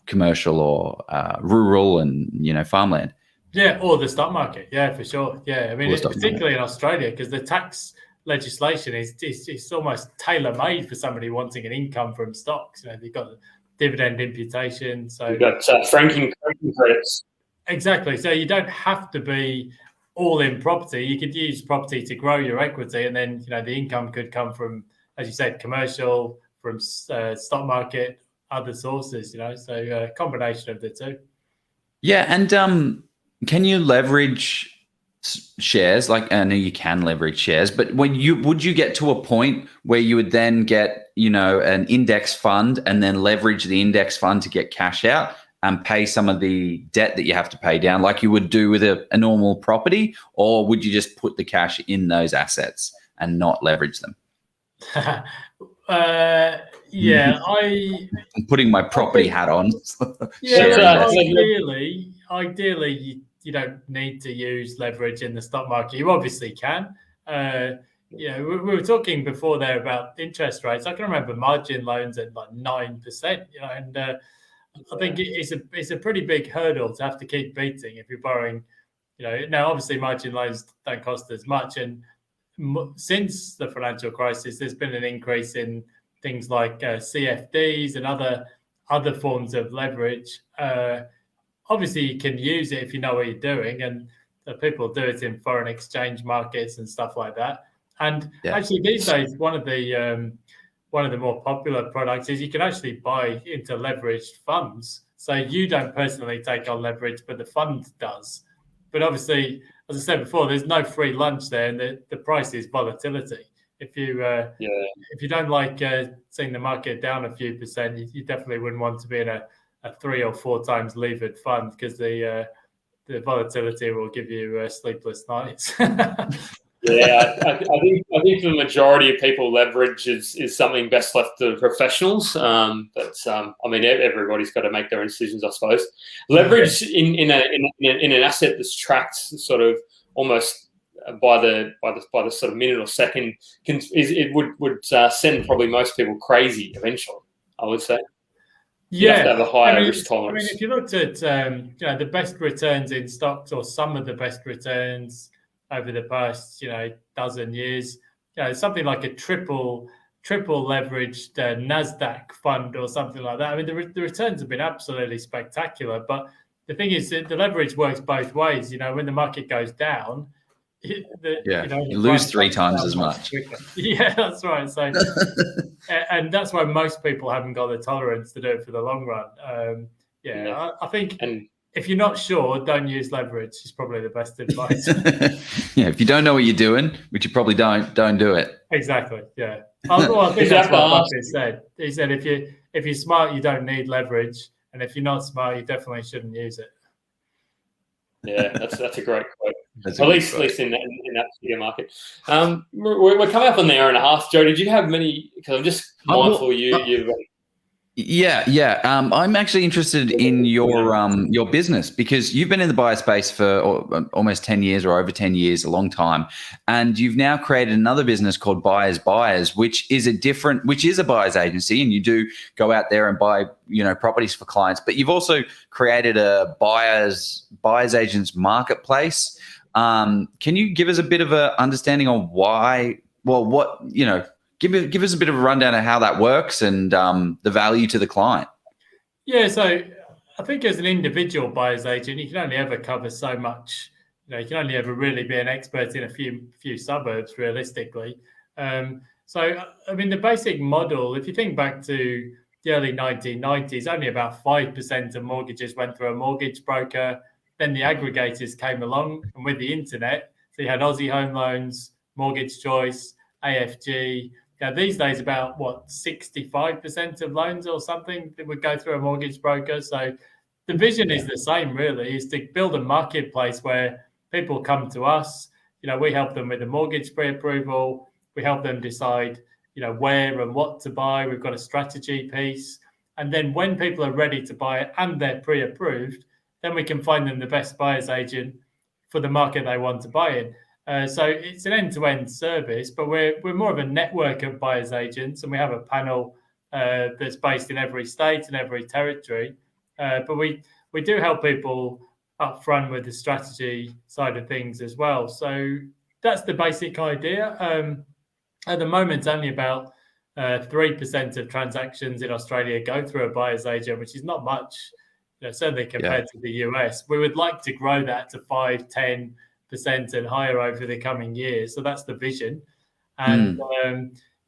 commercial or rural and farmland. Yeah, or the stock market. Yeah, for sure. Yeah, I mean, particularly in Australia, because the tax legislation is almost tailor-made for somebody wanting an income from stocks. They've got dividend imputation. So you've got franking credits. Exactly. So you don't have to be all in property. You could use property to grow your equity, and then the income could come from, as you said, commercial, from stock market, other sources. So a combination of the two. Yeah, and can you leverage shares? Like, I know you can leverage shares, but would you get to a point where you would then get an index fund and then leverage the index fund to get cash out and pay some of the debt that you have to pay down, like you would do with a normal property? Or would you just put the cash in those assets and not leverage them? Yeah, I'm putting my property hat on. Yeah, ideally, you don't need to use leverage in the stock market. You obviously can. We were talking before there about interest rates. I can remember margin loans at like 9%. And I think it's a pretty big hurdle to have to keep beating if you're borrowing. Now obviously margin loans don't cost as much, and since the financial crisis, there's been an increase in things like CFDs and other forms of leverage. Obviously, you can use it if you know what you're doing, and people do it in foreign exchange markets and stuff like that. And actually, these days, one of the more popular products is you can actually buy into leveraged funds. So you don't personally take on leverage, but the fund does. But obviously, as I said before, there's no free lunch there, and the price is volatility. If you don't like seeing the market down a few percent, you definitely wouldn't want to be in a 3 or 4 times levered fund, because the volatility will give you sleepless nights. Yeah, I think for the majority of people, leverage is something best left to professionals. But I mean, everybody's got to make their own decisions, I suppose. Leverage in an asset that's tracked sort of almost by the sort of minute or second would send probably most people crazy eventually, I would say. You have to have a higher risk tolerance. I mean, if you looked at the best returns in stocks, or some of the best returns over the past dozen years, something like a triple triple leveraged NASDAQ fund or something like that. I mean, the returns have been absolutely spectacular. But the thing is that the leverage works both ways. You know, when the market goes down, you lose 3 times as much. Yeah, that's right. So, and that's why most people haven't got the tolerance to do it for the long run. I think if you're not sure, don't use leverage. Is probably the best advice. Yeah, if you don't know what you're doing, which you probably don't do it. Exactly. Yeah. I think that's what Buffett said. He said if you're smart, you don't need leverage, and if you're not smart, you definitely shouldn't use it. Yeah, that's a great quote. At least in that particular market. We're coming up on the hour and a half. Joe, did you have many? Because I'm just mindful you've. Yeah. I'm actually interested in your business, because you've been in the buyer space for almost 10 years or over 10 years, a long time. And you've now created another business called BuyersBuyers, which is a buyer's agency. And you do go out there and buy, properties for clients, but you've also created a buyer's agents marketplace. Can you give us a bit of a understanding on why, Give us a bit of a rundown of how that works and the value to the client. Yeah, so I think as an individual buyer's agent, you can only ever cover so much. You can only ever really be an expert in a few suburbs, realistically. So, I mean, the basic model, if you think back to the early 1990s, only about 5% of mortgages went through a mortgage broker. Then the aggregators came along, and with the internet, so you had Aussie Home Loans, Mortgage Choice, AFG. Now, these days, about 65% of loans or something that would go through a mortgage broker. So the vision is the same, really, is to build a marketplace where people come to us. We help them with a mortgage pre-approval. We help them decide, where and what to buy. We've got a strategy piece. And then when people are ready to buy it and they're pre-approved, then we can find them the best buyer's agent for the market they want to buy in. So it's an end-to-end service, but we're more of a network of buyer's agents, and we have a panel that's based in every state and every territory. But we do help people up front with the strategy side of things as well. So that's the basic idea. At the moment, only about 3% of transactions in Australia go through a buyer's agent, which is not much, certainly compared to the US. We would like to grow that to 5-10% and higher over the coming years. So that's the vision. And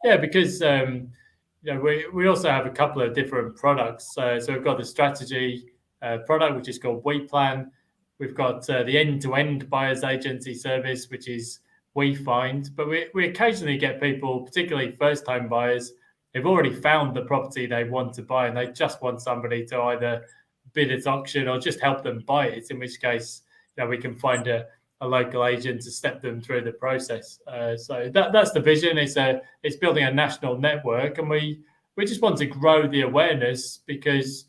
because we also have a couple of different products. So we've got the strategy product, which is called WePlan. We've got the end-to-end buyer's agency service, which is WeFind. But we occasionally get people, particularly first-time buyers, who've already found the property they want to buy, and they just want somebody to either bid at auction or just help them buy it, in which case we can find a local agent to step them through the process. So that's the vision. It's building a national network, and we just want to grow the awareness, because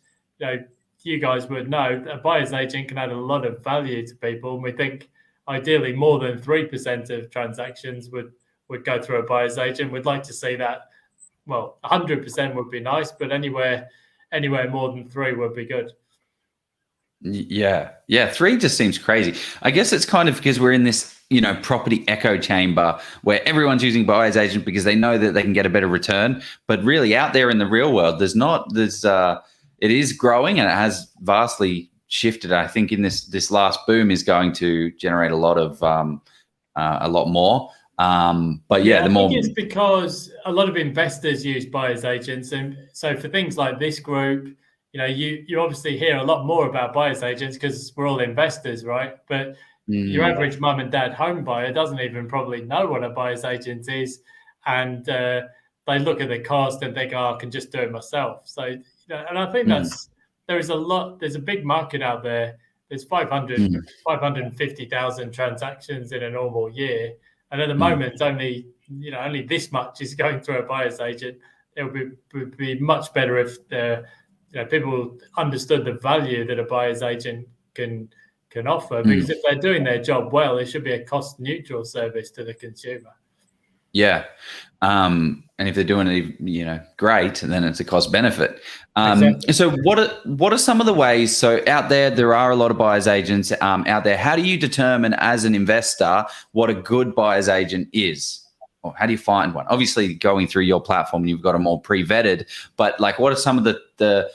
you guys would know a buyer's agent can add a lot of value to people, and we think ideally more than 3% of transactions would go through a buyer's agent. We'd like to see that. 100% would be nice, but anywhere more than 3 would be good. Yeah. 3 just seems crazy. I guess it's kind of because we're in this, property echo chamber where everyone's using buyer's agent because they know that they can get a better return. But really out there in the real world, it is growing, and it has vastly shifted. I think in this last boom is going to generate a lot more. The more, I think it's because a lot of investors use buyer's agents. And so for things like this group, you obviously hear a lot more about buyer's agents because we're all investors, right? But your average mum and dad home buyer doesn't even probably know what a buyer's agent is. And they look at the cost and think, I can just do it myself. So, and I think there's a big market out there. There's 550,000 transactions in a normal year. And at the moment, only this much is going through a buyer's agent. It would be much better if people understood the value that a buyer's agent can offer, because if they're doing their job well, it should be a cost neutral service to the consumer. Yeah. And if they're doing it, great, and then it's a cost benefit. Exactly. So what are some of the ways? So out there are a lot of buyer's agents out there. How do you determine as an investor what a good buyer's agent is? or how do you find one? Obviously, going through your platform, you've got them all pre-vetted. But like, what are some of the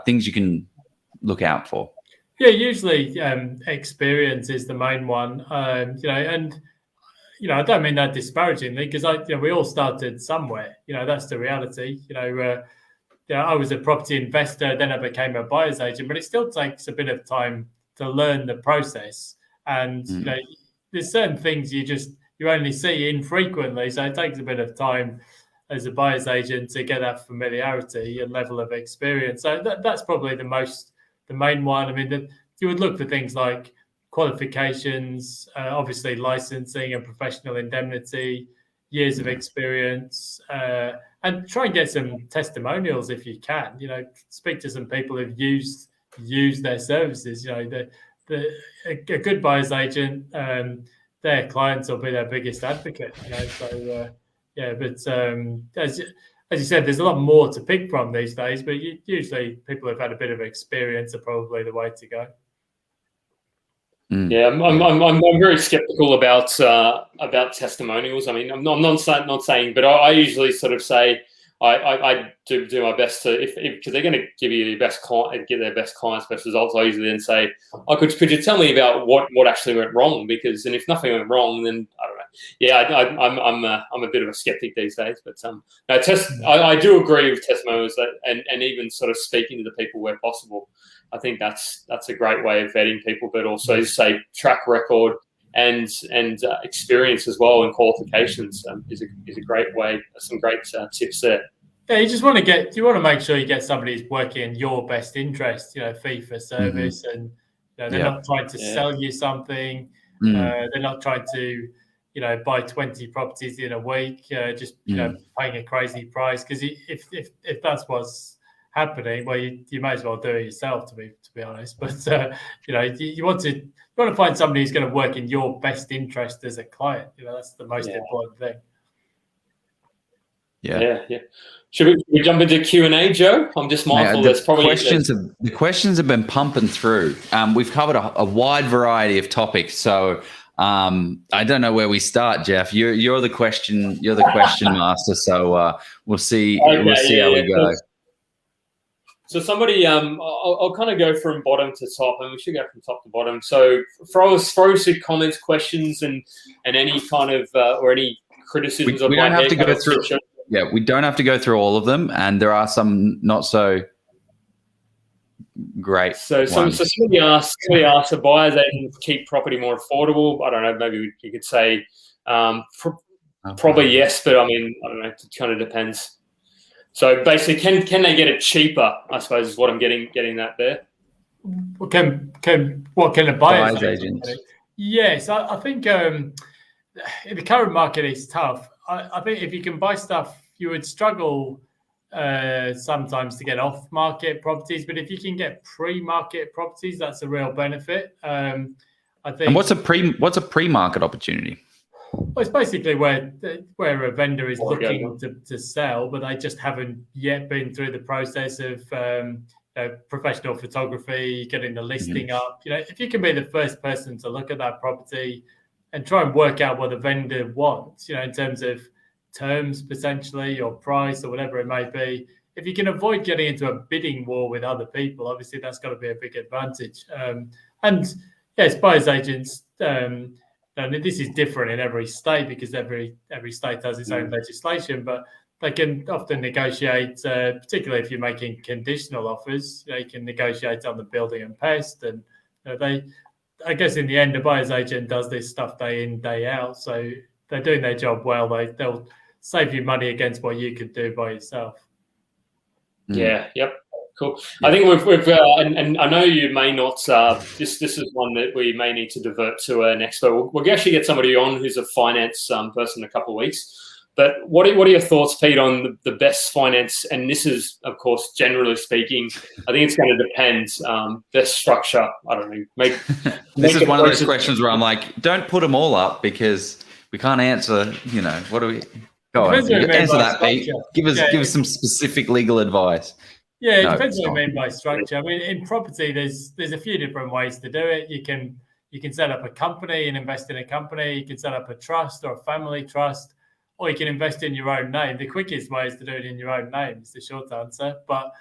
things you can look out for? Yeah, usually experience is the main one. And I don't mean that disparagingly, because we all started somewhere. That's the reality. I was a property investor, then I became a buyer's agent, but it still takes a bit of time to learn the process. And there's certain things you only see infrequently, so it takes a bit of time as a buyer's agent to get that familiarity and level of experience. So that's probably the main one. I mean, you would look for things like qualifications, obviously licensing and professional indemnity, years of experience, and try and get some testimonials if you can. Speak to some people who've used their services. A good buyer's agent, their clients will be their biggest advocate. As you said, there's a lot more to pick from these days, but usually people who've had a bit of experience are probably the way to go. Yeah, I'm very skeptical about testimonials. I mean, I'm not saying, but I usually sort of say I do my best to because they're going to give you your best client, get their best clients' best results. I usually then say, could you tell me about what actually went wrong? Because if nothing went wrong, then I don't know. Yeah, I'm a bit of a skeptic these days, but I do agree with testimonials and even sort of speaking to the people where possible. I think that's a great way of vetting people, but also say track record and experience as well and qualifications is a great way. Some great tips there. Yeah, you want to make sure you get somebody who's working in your best interest. Fee for service, and they're not trying to sell you something. They're not trying to buy 20 properties in a week, just paying a crazy price. Because if that's what's happening, well, you may as well do it yourself, to be honest. But you want to find somebody who's going to work in your best interest as a client. That's the most important thing. Yeah. Should we jump into Q&A, Joe? I'm just mindful there's probably the questions have been pumping through. We've covered a wide variety of topics, so I don't know where we start, Jeff. You're the question master, so we'll see how we go. So somebody, I'll kind of go from bottom to top, and we should go from top to bottom. So throw some comments, questions, and any kind of or any criticisms. We don't have to go through. Yeah, we don't have to go through all of them, and there are some not so great. So somebody asked, the buyers they can keep property more affordable. I don't know. Maybe you could say probably yes, but I mean I don't know. It kind of depends. So basically, can they get it cheaper? I suppose is what I'm getting that there. Can a buyer's agent? Yes, I think in the current market it's tough. I think if you can buy stuff, you would struggle sometimes to get off-market properties. But if you can get pre-market properties, that's a real benefit. I think. And what's a pre-market opportunity? Well, it's basically where a vendor is looking to sell, but they just haven't yet been through the process of professional photography, getting the listing up. If you can be the first person to look at that property and try and work out what the vendor wants, in terms of terms potentially or price or whatever it may be. If you can avoid getting into a bidding war with other people, obviously that's got to be a big advantage. And yes, buyers agents. And this is different in every state because every state has its own legislation, but they can often negotiate, particularly if you're making conditional offers. You can negotiate on the building and pest, and I guess in the end, a buyer's agent does this stuff day in, day out, so they're doing their job well. They'll save you money against what you could do by yourself. Yeah. Yep. Cool. I think we've and I know you may not. This is one that we may need to divert to next. But we'll actually get somebody on who's a finance person in a couple of weeks. But what are your thoughts, Pete, on the best finance? And this is, of course, generally speaking. I think it's going to depend. Best structure. I don't know. This is one of those questions where I'm like, don't put them all up because we can't answer. What do we? Go on. Answer that, Pete. Give us some specific legal advice. Yeah, it depends what you mean by structure. I mean, in property, there's a few different ways to do it. You can set up a company and invest in a company. You can set up a trust or a family trust. or you can invest in your own name. The quickest way is to do it in your own name. It's the short answer. But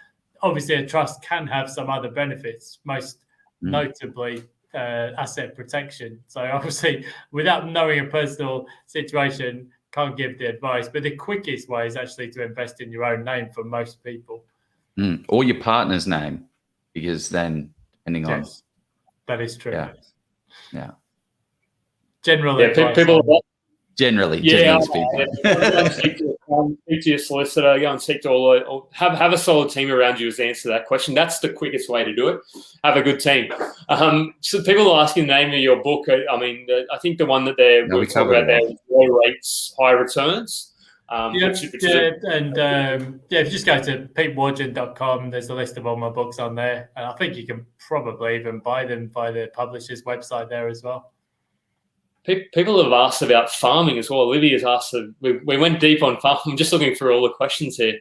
obviously, a trust can have some other benefits, most notably asset protection. So obviously, without knowing a personal situation, can't give the advice. But the quickest way is actually to invest in your own name for most people. Or your partner's name, because then, depending on... That is true. Yeah. Generally, Generally speaking. Speak to your solicitor, go and speak to or have a solid team around you to answer that question. That's the quickest way to do it. Have a good team. So people are asking the name of your book. I mean, I think the one that we're talking about there is Low Rates, High Returns. If you just go to petewargent.com, there's a list of all my books on there. And I think you can probably even buy them by the publisher's website there as well. People have asked about farming as well. Olivia's asked. We went deep on farming. I'm just looking through all the questions here.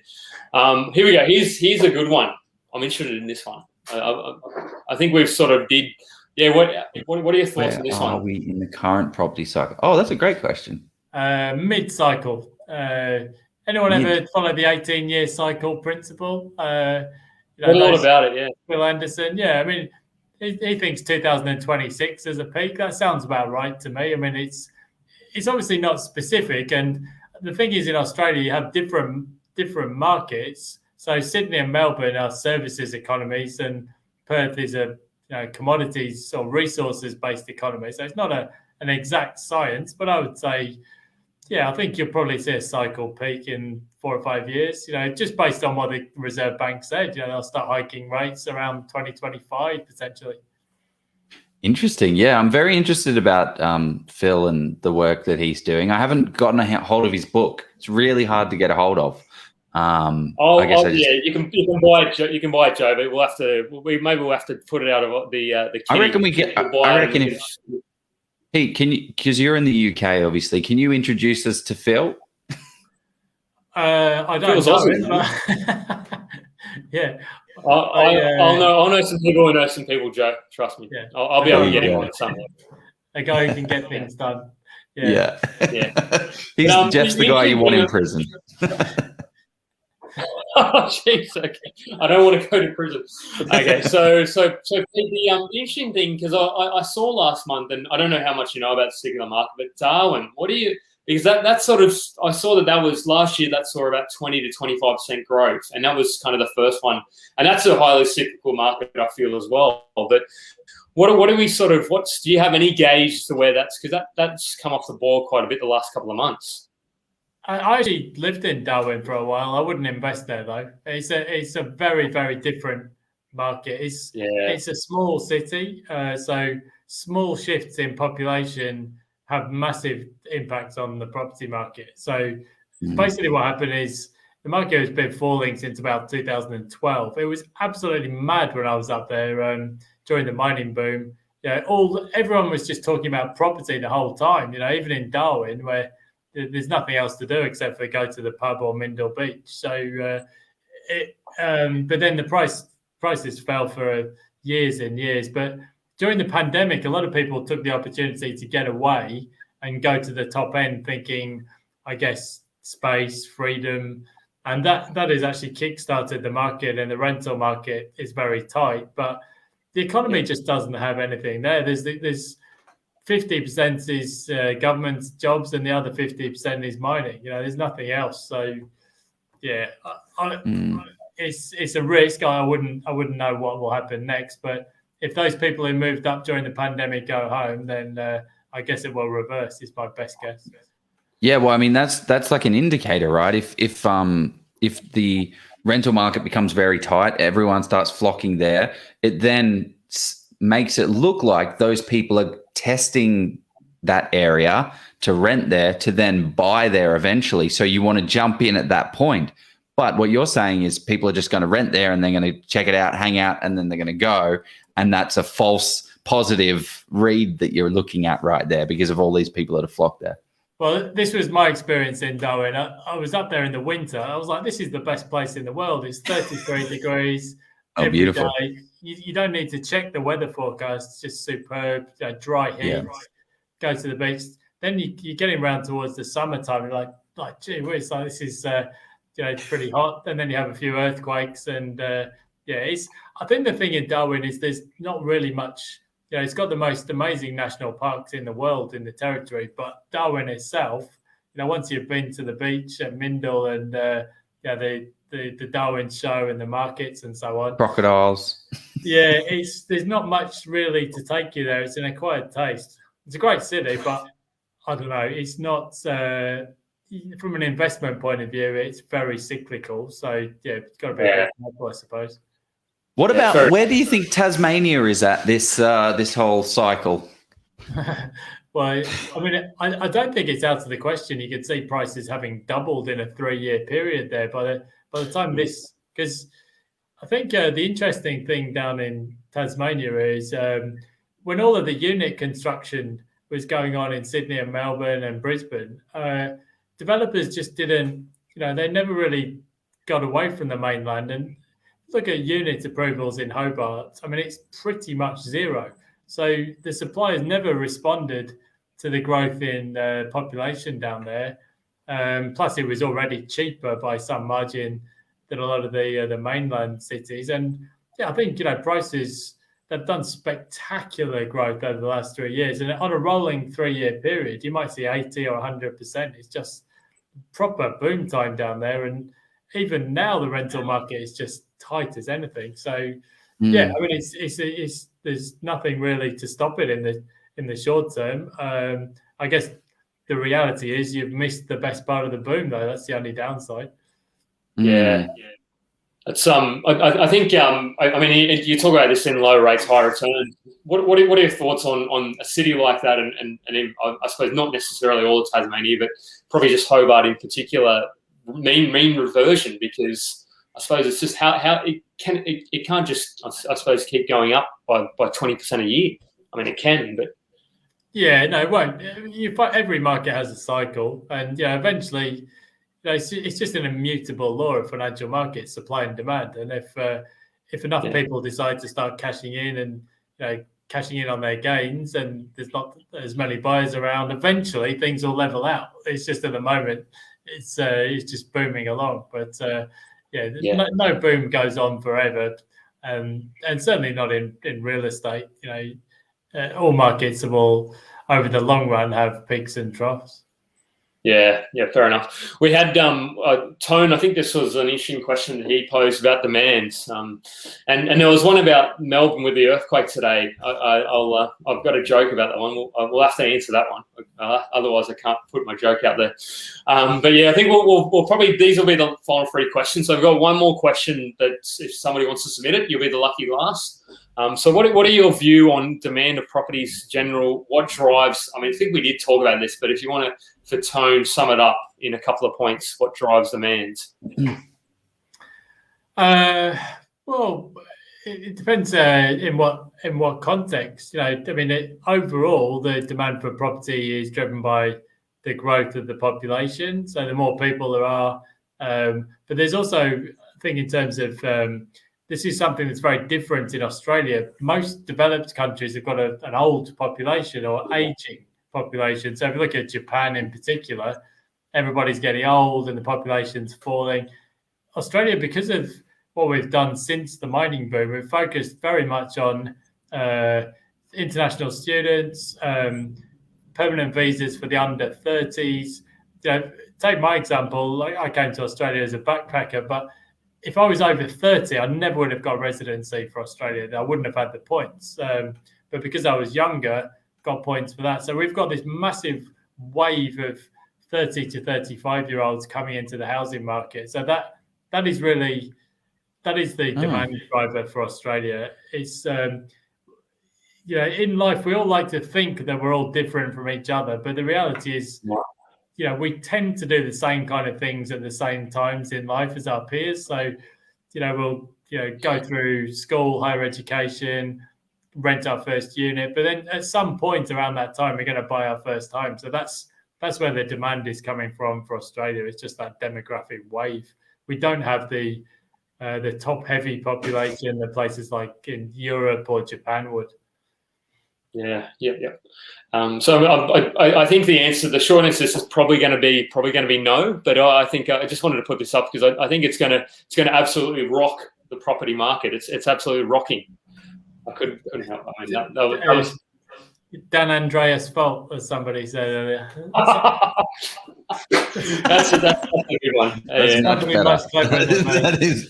Here we go. Here's a good one. I'm interested in this one. I think we've sort of did. Yeah. What are your thoughts on this one? Are we in the current property cycle? Oh, that's a great question. Mid-cycle. Anyone ever follow the 18-year cycle principle? A lot about it. Yeah. Will Anderson. Yeah. I mean, he thinks 2026 is a peak. That sounds about right to me. I mean, it's obviously not specific. And the thing is, in Australia, you have different markets. So Sydney and Melbourne are services economies, and Perth is a commodities or resources-based economy. So it's not an exact science, but I would say, I think you'll probably see a cycle peak in 4 or 5 years, just based on what the Reserve Bank said. They'll start hiking rates around 2025 potentially. Interesting. Yeah, I'm very interested about Phil and the work that he's doing. I haven't gotten a hold of his book. It's really hard to get a hold of. You can buy it. You can buy it, Joe. But we'll have to put it out of the. I reckon if Pete, can you, because you're in the UK, obviously, can you introduce us to Phil? I don't know him, but yeah. I'll know some people who know some people, Joe. Trust me. Yeah. I'll be able to get him on something. A guy who can get things done. Yeah. Jeff's the guy you want in prison. Oh, jeez. Okay. I don't want to go to prison. Okay. So the interesting thing, because I saw last month, and I don't know how much you know about the cyclical market, but Darwin, because that sort of, I saw that was last year, that saw about 20 to 25% growth. And that was kind of the first one. And that's a highly cyclical market, I feel, as well. But what do we do you have any gauge to where that's, because that's come off the boil quite a bit the last couple of months? I actually lived in Darwin for a while. I wouldn't invest there though. It's a very, very different market. It's a small city, so small shifts in population have massive impacts on the property market. So basically, what happened is the market has been falling since about 2012. It was absolutely mad when I was up there during the mining boom. Everyone was just talking about property the whole time. Even in Darwin, where there's nothing else to do except for go to the pub or Mindle Beach. So, but then the prices fell for years and years. But during the pandemic, a lot of people took the opportunity to get away and go to the top end, thinking, I guess, space, freedom, and that has actually kickstarted the market. And the rental market is very tight, but the economy just doesn't have anything there. There's 50% is government jobs, and the other 50% is mining. There's nothing else. So, it's a risk. I wouldn't know what will happen next. But if those people who moved up during the pandemic go home, then I guess it will reverse. Is my best guess. Yeah, well, I mean that's like an indicator, right? If the rental market becomes very tight, everyone starts flocking there. It then makes it look like those people are testing that area to rent there to then buy there eventually. So you want to jump in at that point. But what you're saying is people are just going to rent there and they're going to check it out, hang out, and then they're going to go. And that's a false positive read that you're looking at right there because of all these people that have flocked there. Well, this was my experience in Darwin. I was up there in the winter. I was like, this is the best place in the world. It's 33 degrees every beautiful day. You don't need to check the weather forecast. It's just superb, dry heat. Go to the beach. Then you're getting around towards the summertime. You're like, like, gee whiz, like this is it's pretty hot. And then you have a few earthquakes, and I think the thing in Darwin is there's not really much. It's got the most amazing national parks in the world in the territory, but Darwin itself, once you've been to the beach at Mindle and the Darwin show and the markets and so on, crocodiles. There's not much really to take you there. It's an acquired taste. It's a great city, but I don't know. It's not from an investment point of view. It's very cyclical. So it's got to be a bit careful, I suppose. What about where do you think Tasmania is at this whole cycle? Well, I mean, I don't think it's out of the question. You could see prices having doubled in a 3-year period there by the time this, because I think the interesting thing down in Tasmania is when all of the unit construction was going on in Sydney and Melbourne and Brisbane, developers just didn't, they never really got away from the mainland. And look at unit approvals in Hobart. I mean, it's pretty much zero. So the suppliers never responded to the growth in population down there. Plus, it was already cheaper by some margin than a lot of the mainland cities. And I think, prices, they've done spectacular growth over the last 3 years. And on a rolling 3-year period, you might see 80 or 100%. It's just proper boom time down there. And even now, the rental market is just tight as anything. So, I mean, it's there's nothing really to stop it in the short term. I guess the reality is you've missed the best part of the boom, though. That's the only downside. Yeah. It's I think I mean you talk about this in low rates, high return. What are your thoughts on a city like that, and I suppose not necessarily all of Tasmania, but probably just Hobart in particular, mean reversion, because I suppose it's just how it can't just I suppose keep going up by 20% a year. I mean it can, but no, it won't. Every market has a cycle, and eventually. It's just an immutable law of financial markets, supply and demand. And if enough people decide to start cashing in and cashing in on their gains, and there's not as many buyers around, eventually things will level out. It's just at the moment it's just booming along. But no boom goes on forever, and certainly not in real estate. All markets will over the long run have peaks and troughs. Yeah, fair enough. We had Tone. I think this was an interesting question that he posed about demands, and there was one about Melbourne with the earthquake today. I've got a joke about that one. We'll have to answer that one. Otherwise, I can't put my joke out there. But I think we'll probably these will be the final 3 questions. So I've got one more question that if somebody wants to submit it, you'll be the lucky last. So what are your view on demand of properties general? What drives? I mean, I think we did talk about this, but if you want to, for Tone, sum it up in a couple of points, what drives demand? Well, it depends in what context. I mean, overall, the demand for property is driven by the growth of the population. So the more people there are, but there's also, I think, in terms of this is something that's very different in Australia. Most developed countries have got an old population or aging population. So if you look at Japan in particular, everybody's getting old and the population's falling. Australia, because of what we've done since the mining boom, we've focused very much on international students, permanent visas for the under 30s. Take my example. I came to Australia as a backpacker, but if I was over 30, I never would have got residency for Australia. I wouldn't have had the points. But because I was younger, got points for that. So we've got this massive wave of 30 to 35-year-olds coming into the housing market. So that is the demand driver for Australia. It's in life we all like to think that we're all different from each other, but the reality is we tend to do the same kind of things at the same times in life as our peers. So we'll go through school, higher education, rent our first unit, but then at some point around that time we're going to buy our first home. So that's where the demand is coming from for Australia. It's just that demographic wave. We don't have the top heavy population that places like in Europe or Japan would. Yeah. So I think the short answer is probably going to be no. But I think I just wanted to put this up because I think it's going to absolutely rock the property market. It's absolutely rocking. I couldn't help. I mean, that was Dan Andreas' fault, as somebody said earlier. That's a good one. That's much better. Much cleverer than me.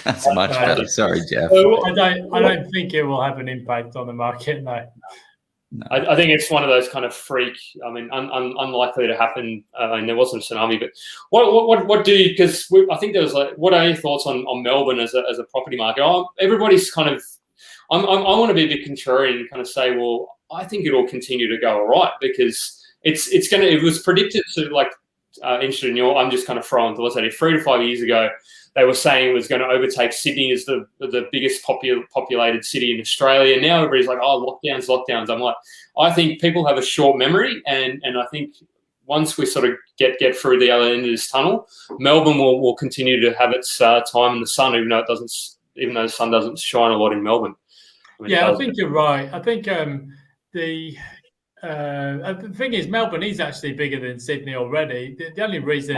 That's much better. Sorry, Jeff. I don't think it will have an impact on the market. No. I think it's one of those kind of freak. I mean, unlikely to happen. And there wasn't a tsunami, but what do you? Because I think there was what are your thoughts on Melbourne as a property market? Everybody's kind of. I want to be a bit contrarian and kind of say, well, I think it will continue to go all right because it was predicted to interested in your. I'm just kind of throwing to let's say 3 to 5 years ago. They were saying it was going to overtake Sydney as the biggest populated city in Australia. Now everybody's like, oh, lockdowns. I'm like, I think people have a short memory, and I think once we sort of get through the other end of this tunnel, Melbourne will continue to have its time in the sun, even though the sun doesn't shine a lot in Melbourne. I think you're right. I think the thing is, Melbourne is actually bigger than Sydney already. The only reason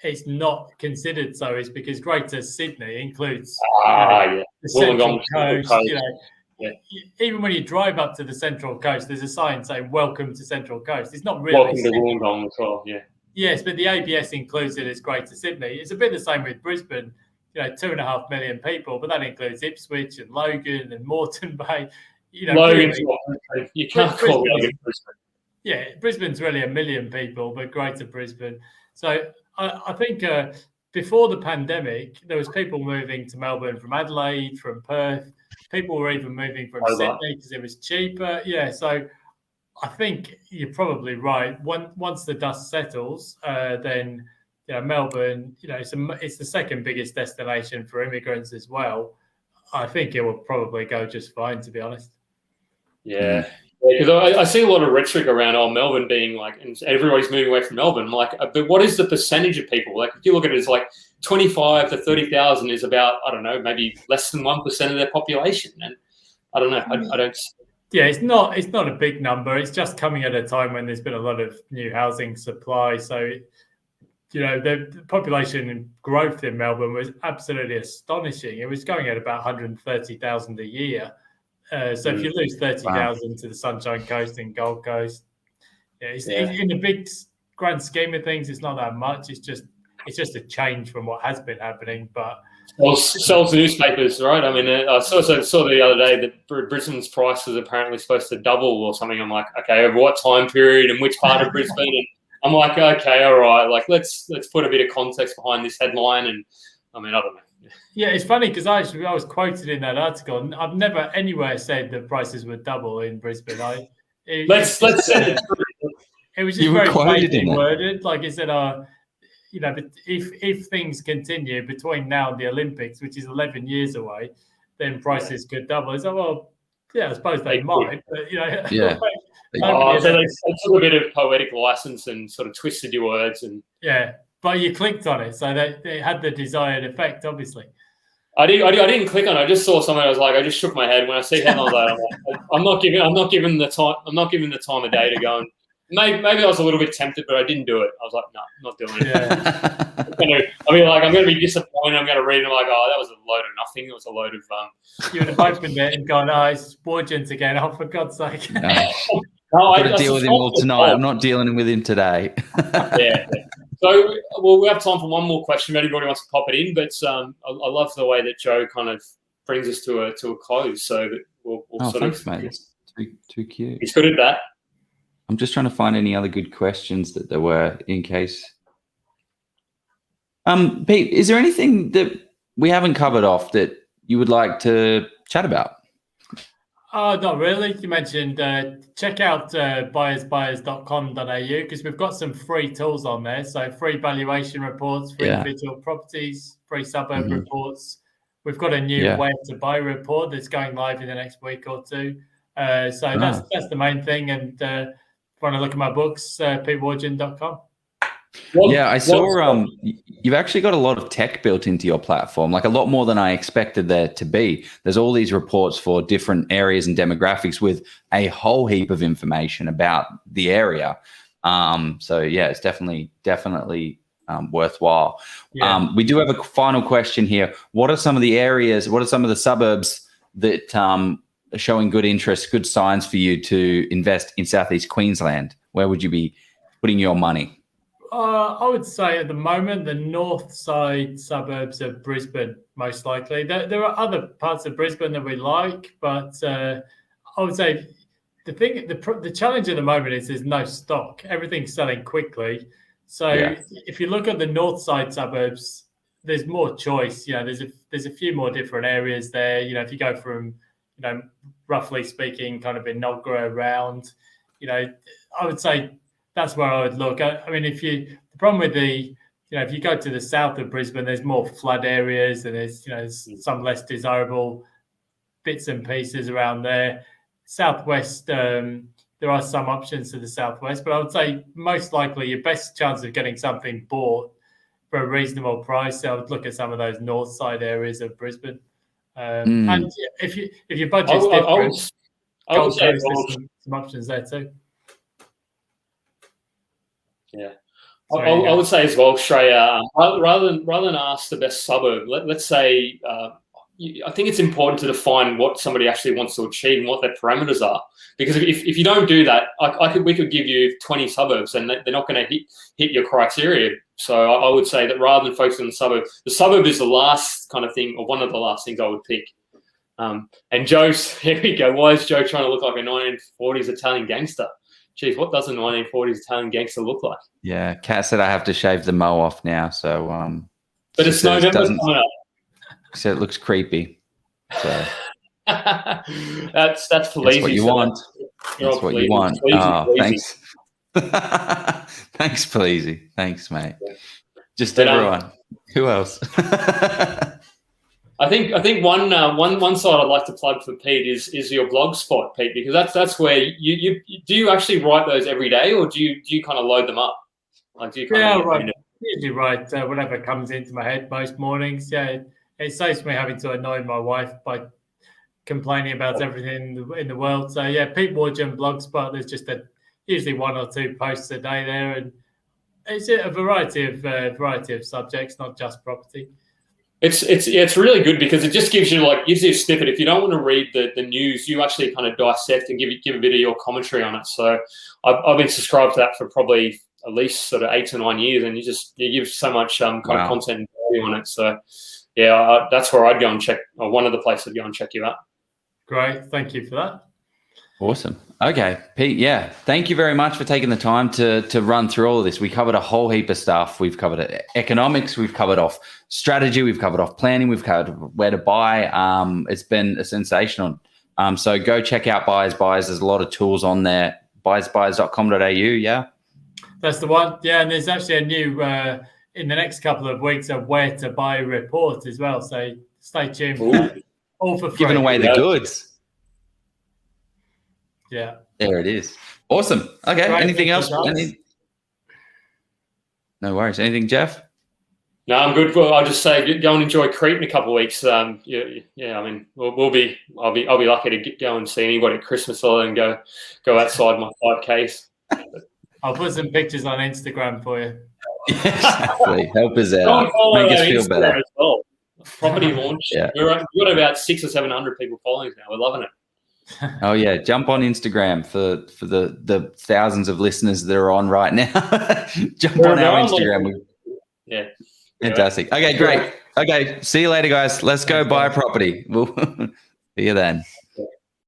it's not considered so is because Greater Sydney includes the Central Coast. Even when you drive up to the Central Coast, there's a sign saying "Welcome to Central Coast." It's not really welcome to Wollongong as well. Yeah. Yes, but the ABS includes it as Greater Sydney. It's a bit the same with Brisbane. 2.5 million people, but that includes Ipswich and Logan and Moreton Bay. Logan's you can't call Logan Brisbane. Yeah, Brisbane's really 1 million people, but Greater Brisbane. So I think before the pandemic, there was people moving to Melbourne from Adelaide, from Perth. People were even moving from Sydney because it was cheaper. Yeah, so I think you're probably right. Once the dust settles, then Melbourne, it's the second biggest destination for immigrants as well. I think it will probably go just fine, to be honest. Yeah, because I see a lot of rhetoric around Melbourne being and everybody's moving away from Melbourne. I'm but what is the percentage of people? If you look at it as 25 to 30,000 is about, I don't know, maybe less than 1% of their population, and I don't know. I don't. Yeah, it's not a big number. It's just coming at a time when there's been a lot of new housing supply, so. The population growth in Melbourne was absolutely astonishing. It was going at about 130,000 a year. So if you lose 30,000 to the Sunshine Coast and Gold Coast, it's in the big grand scheme of things, it's not that much. It's just a change from what has been happening. But sells newspapers, right? I mean, I saw the other day that Brisbane's price was apparently supposed to double or something. I'm like, okay, over what time period and which part of Brisbane? And I'm like, okay, all right. Let's put a bit of context behind this headline, and I mean, I don't know. Yeah, it's funny because I was quoted in that article, and I've never anywhere said that prices would double in Brisbane. Let's say it was just very vaguely worded. Like I said, but if things continue between now and the Olympics, which is 11 years away, then prices could double. It's like, well, yeah, I suppose they might, but yeah. So they took a bit of poetic license and sort of twisted your words, and but you clicked on it, so they had the desired effect. Obviously, I didn't click on it. I just saw something. I just shook my head when I see headlines. I'm not giving the time of day to go. And maybe I was a little bit tempted, but I didn't do it. I was like, no, I'm not doing it. I'm going to be disappointed. I'm going to read it. I'm like, oh, that was a load of nothing. It was a load of. You would have opened it and gone, oh, it's Wargent again. Oh, for God's sake. No, I've got to deal with him all tonight. I'm not dealing with him today. Yeah. So, we have time for one more question if anybody wants to pop it in. But I love the way that Joe kind of brings us to a close. So that we'll thanks, mate. That's too cute. He's good at that. I'm just trying to find any other good questions that there were in case. Pete, is there anything that we haven't covered off that you would like to chat about? Not really. You mentioned check out BuyersBuyers.com.au because we've got some free tools on there. So free valuation reports for individual properties, free suburb reports. We've got a new where to buy report that's going live in the next week or two. That's the main thing. And if you want to look at my books, PeteWargent.com. I saw you've actually got a lot of tech built into your platform, like a lot more than I expected there to be. There's all these reports for different areas and demographics with a whole heap of information about the area. So yeah, it's definitely worthwhile. Yeah. We do have a final question here. What are some of the areas, what are some of the suburbs that are showing good interest, good signs for you to invest in Southeast Queensland? Where would you be putting your money? I would say at the moment, the north side suburbs of Brisbane, most likely. There are other parts of Brisbane that we like, but I would say the challenge at the moment is there's no stock. Everything's selling quickly. So if you look at the north side suburbs, there's more choice. There's a few more different areas there. If you go from, roughly speaking, kind of Inogra around, I would say that's where I would look. I mean, the problem with if you go to the south of Brisbane, there's more flood areas and there's some less desirable bits and pieces around there. Southwest, there are some options to the southwest, but I would say most likely your best chance of getting something bought for a reasonable price, I would look at some of those north side areas of Brisbane. And if your budget's different, I would say there's some options there too. Yeah, I would say as well, Shreya, rather than ask the best suburb, let's say I think it's important to define what somebody actually wants to achieve and what their parameters are. Because if you don't do that, we could give you 20 suburbs and they're not going to hit your criteria. So I would say that rather than focusing on the suburb is the last kind of thing, or one of the last things I would pick. And Joe's, here we go. Why is Joe trying to look like a 1940s Italian gangster? Geez, what does a 1940s Italian gangster look like? Yeah, Kat said I have to shave the mo off now. So, but it's November coming up. So it looks creepy. So that's for lazy. That's what you want. That's what you want. Thanks. Thanks, Pleasy. Thanks, mate. Yeah. Just everyone. Who else? I think one side I'd like to plug for Pete is your blog spot, Pete, because that's where you do you actually write those every day, or do you kind of load them up? Like do you usually write whatever comes into my head most mornings. Yeah, it saves me having to annoy my wife by complaining about everything in the world. So yeah, Pete Wargent blog spot. There's just usually one or two posts a day there, and it's a variety of subjects, not just property. It's really good because it just gives you a snippet. If you don't want to read the news, you actually kind of dissect and give a bit of your commentary on it. So I've been subscribed to that for probably at least sort of 8 to 9 years, and you give so much kind of content and value on it. So yeah, that's where I'd go and check, or one of the places I'd go and check you out. Great, thank you for that. Awesome. Okay, Pete, yeah, thank you very much for taking the time to run through all of this. We covered a whole heap of stuff. We've covered economics, we've covered off strategy, we've covered off planning, we've covered where to buy. It's been sensational. So go check out BuyersBuyers. There's a lot of tools on there. BuyersBuyers.com.au, yeah? That's the one. Yeah, and there's actually a new, in the next couple of weeks, a where to buy report as well. So stay tuned for that. All for free. Giving away the goods. Yeah. There it is. Awesome. Okay. Great. Anything else? No worries. Anything, Jeff? No, I'm good. Well, I'll just say go and enjoy Crete in a couple of weeks. Yeah. I mean, I'll be lucky to go and see anybody at Christmas and go outside my 5Ks. I'll put some pictures on Instagram for you. Exactly. Help us out. Make us feel better. As well. Property launch. Yeah. We've got about 600 or 700 people following us now. We're loving it. Oh yeah, jump on Instagram for the thousands of listeners that are on right now. Jump on our Instagram. Yeah. Fantastic. Okay, great. Okay, see you later, guys. Let's go buy a property. We'll see you then.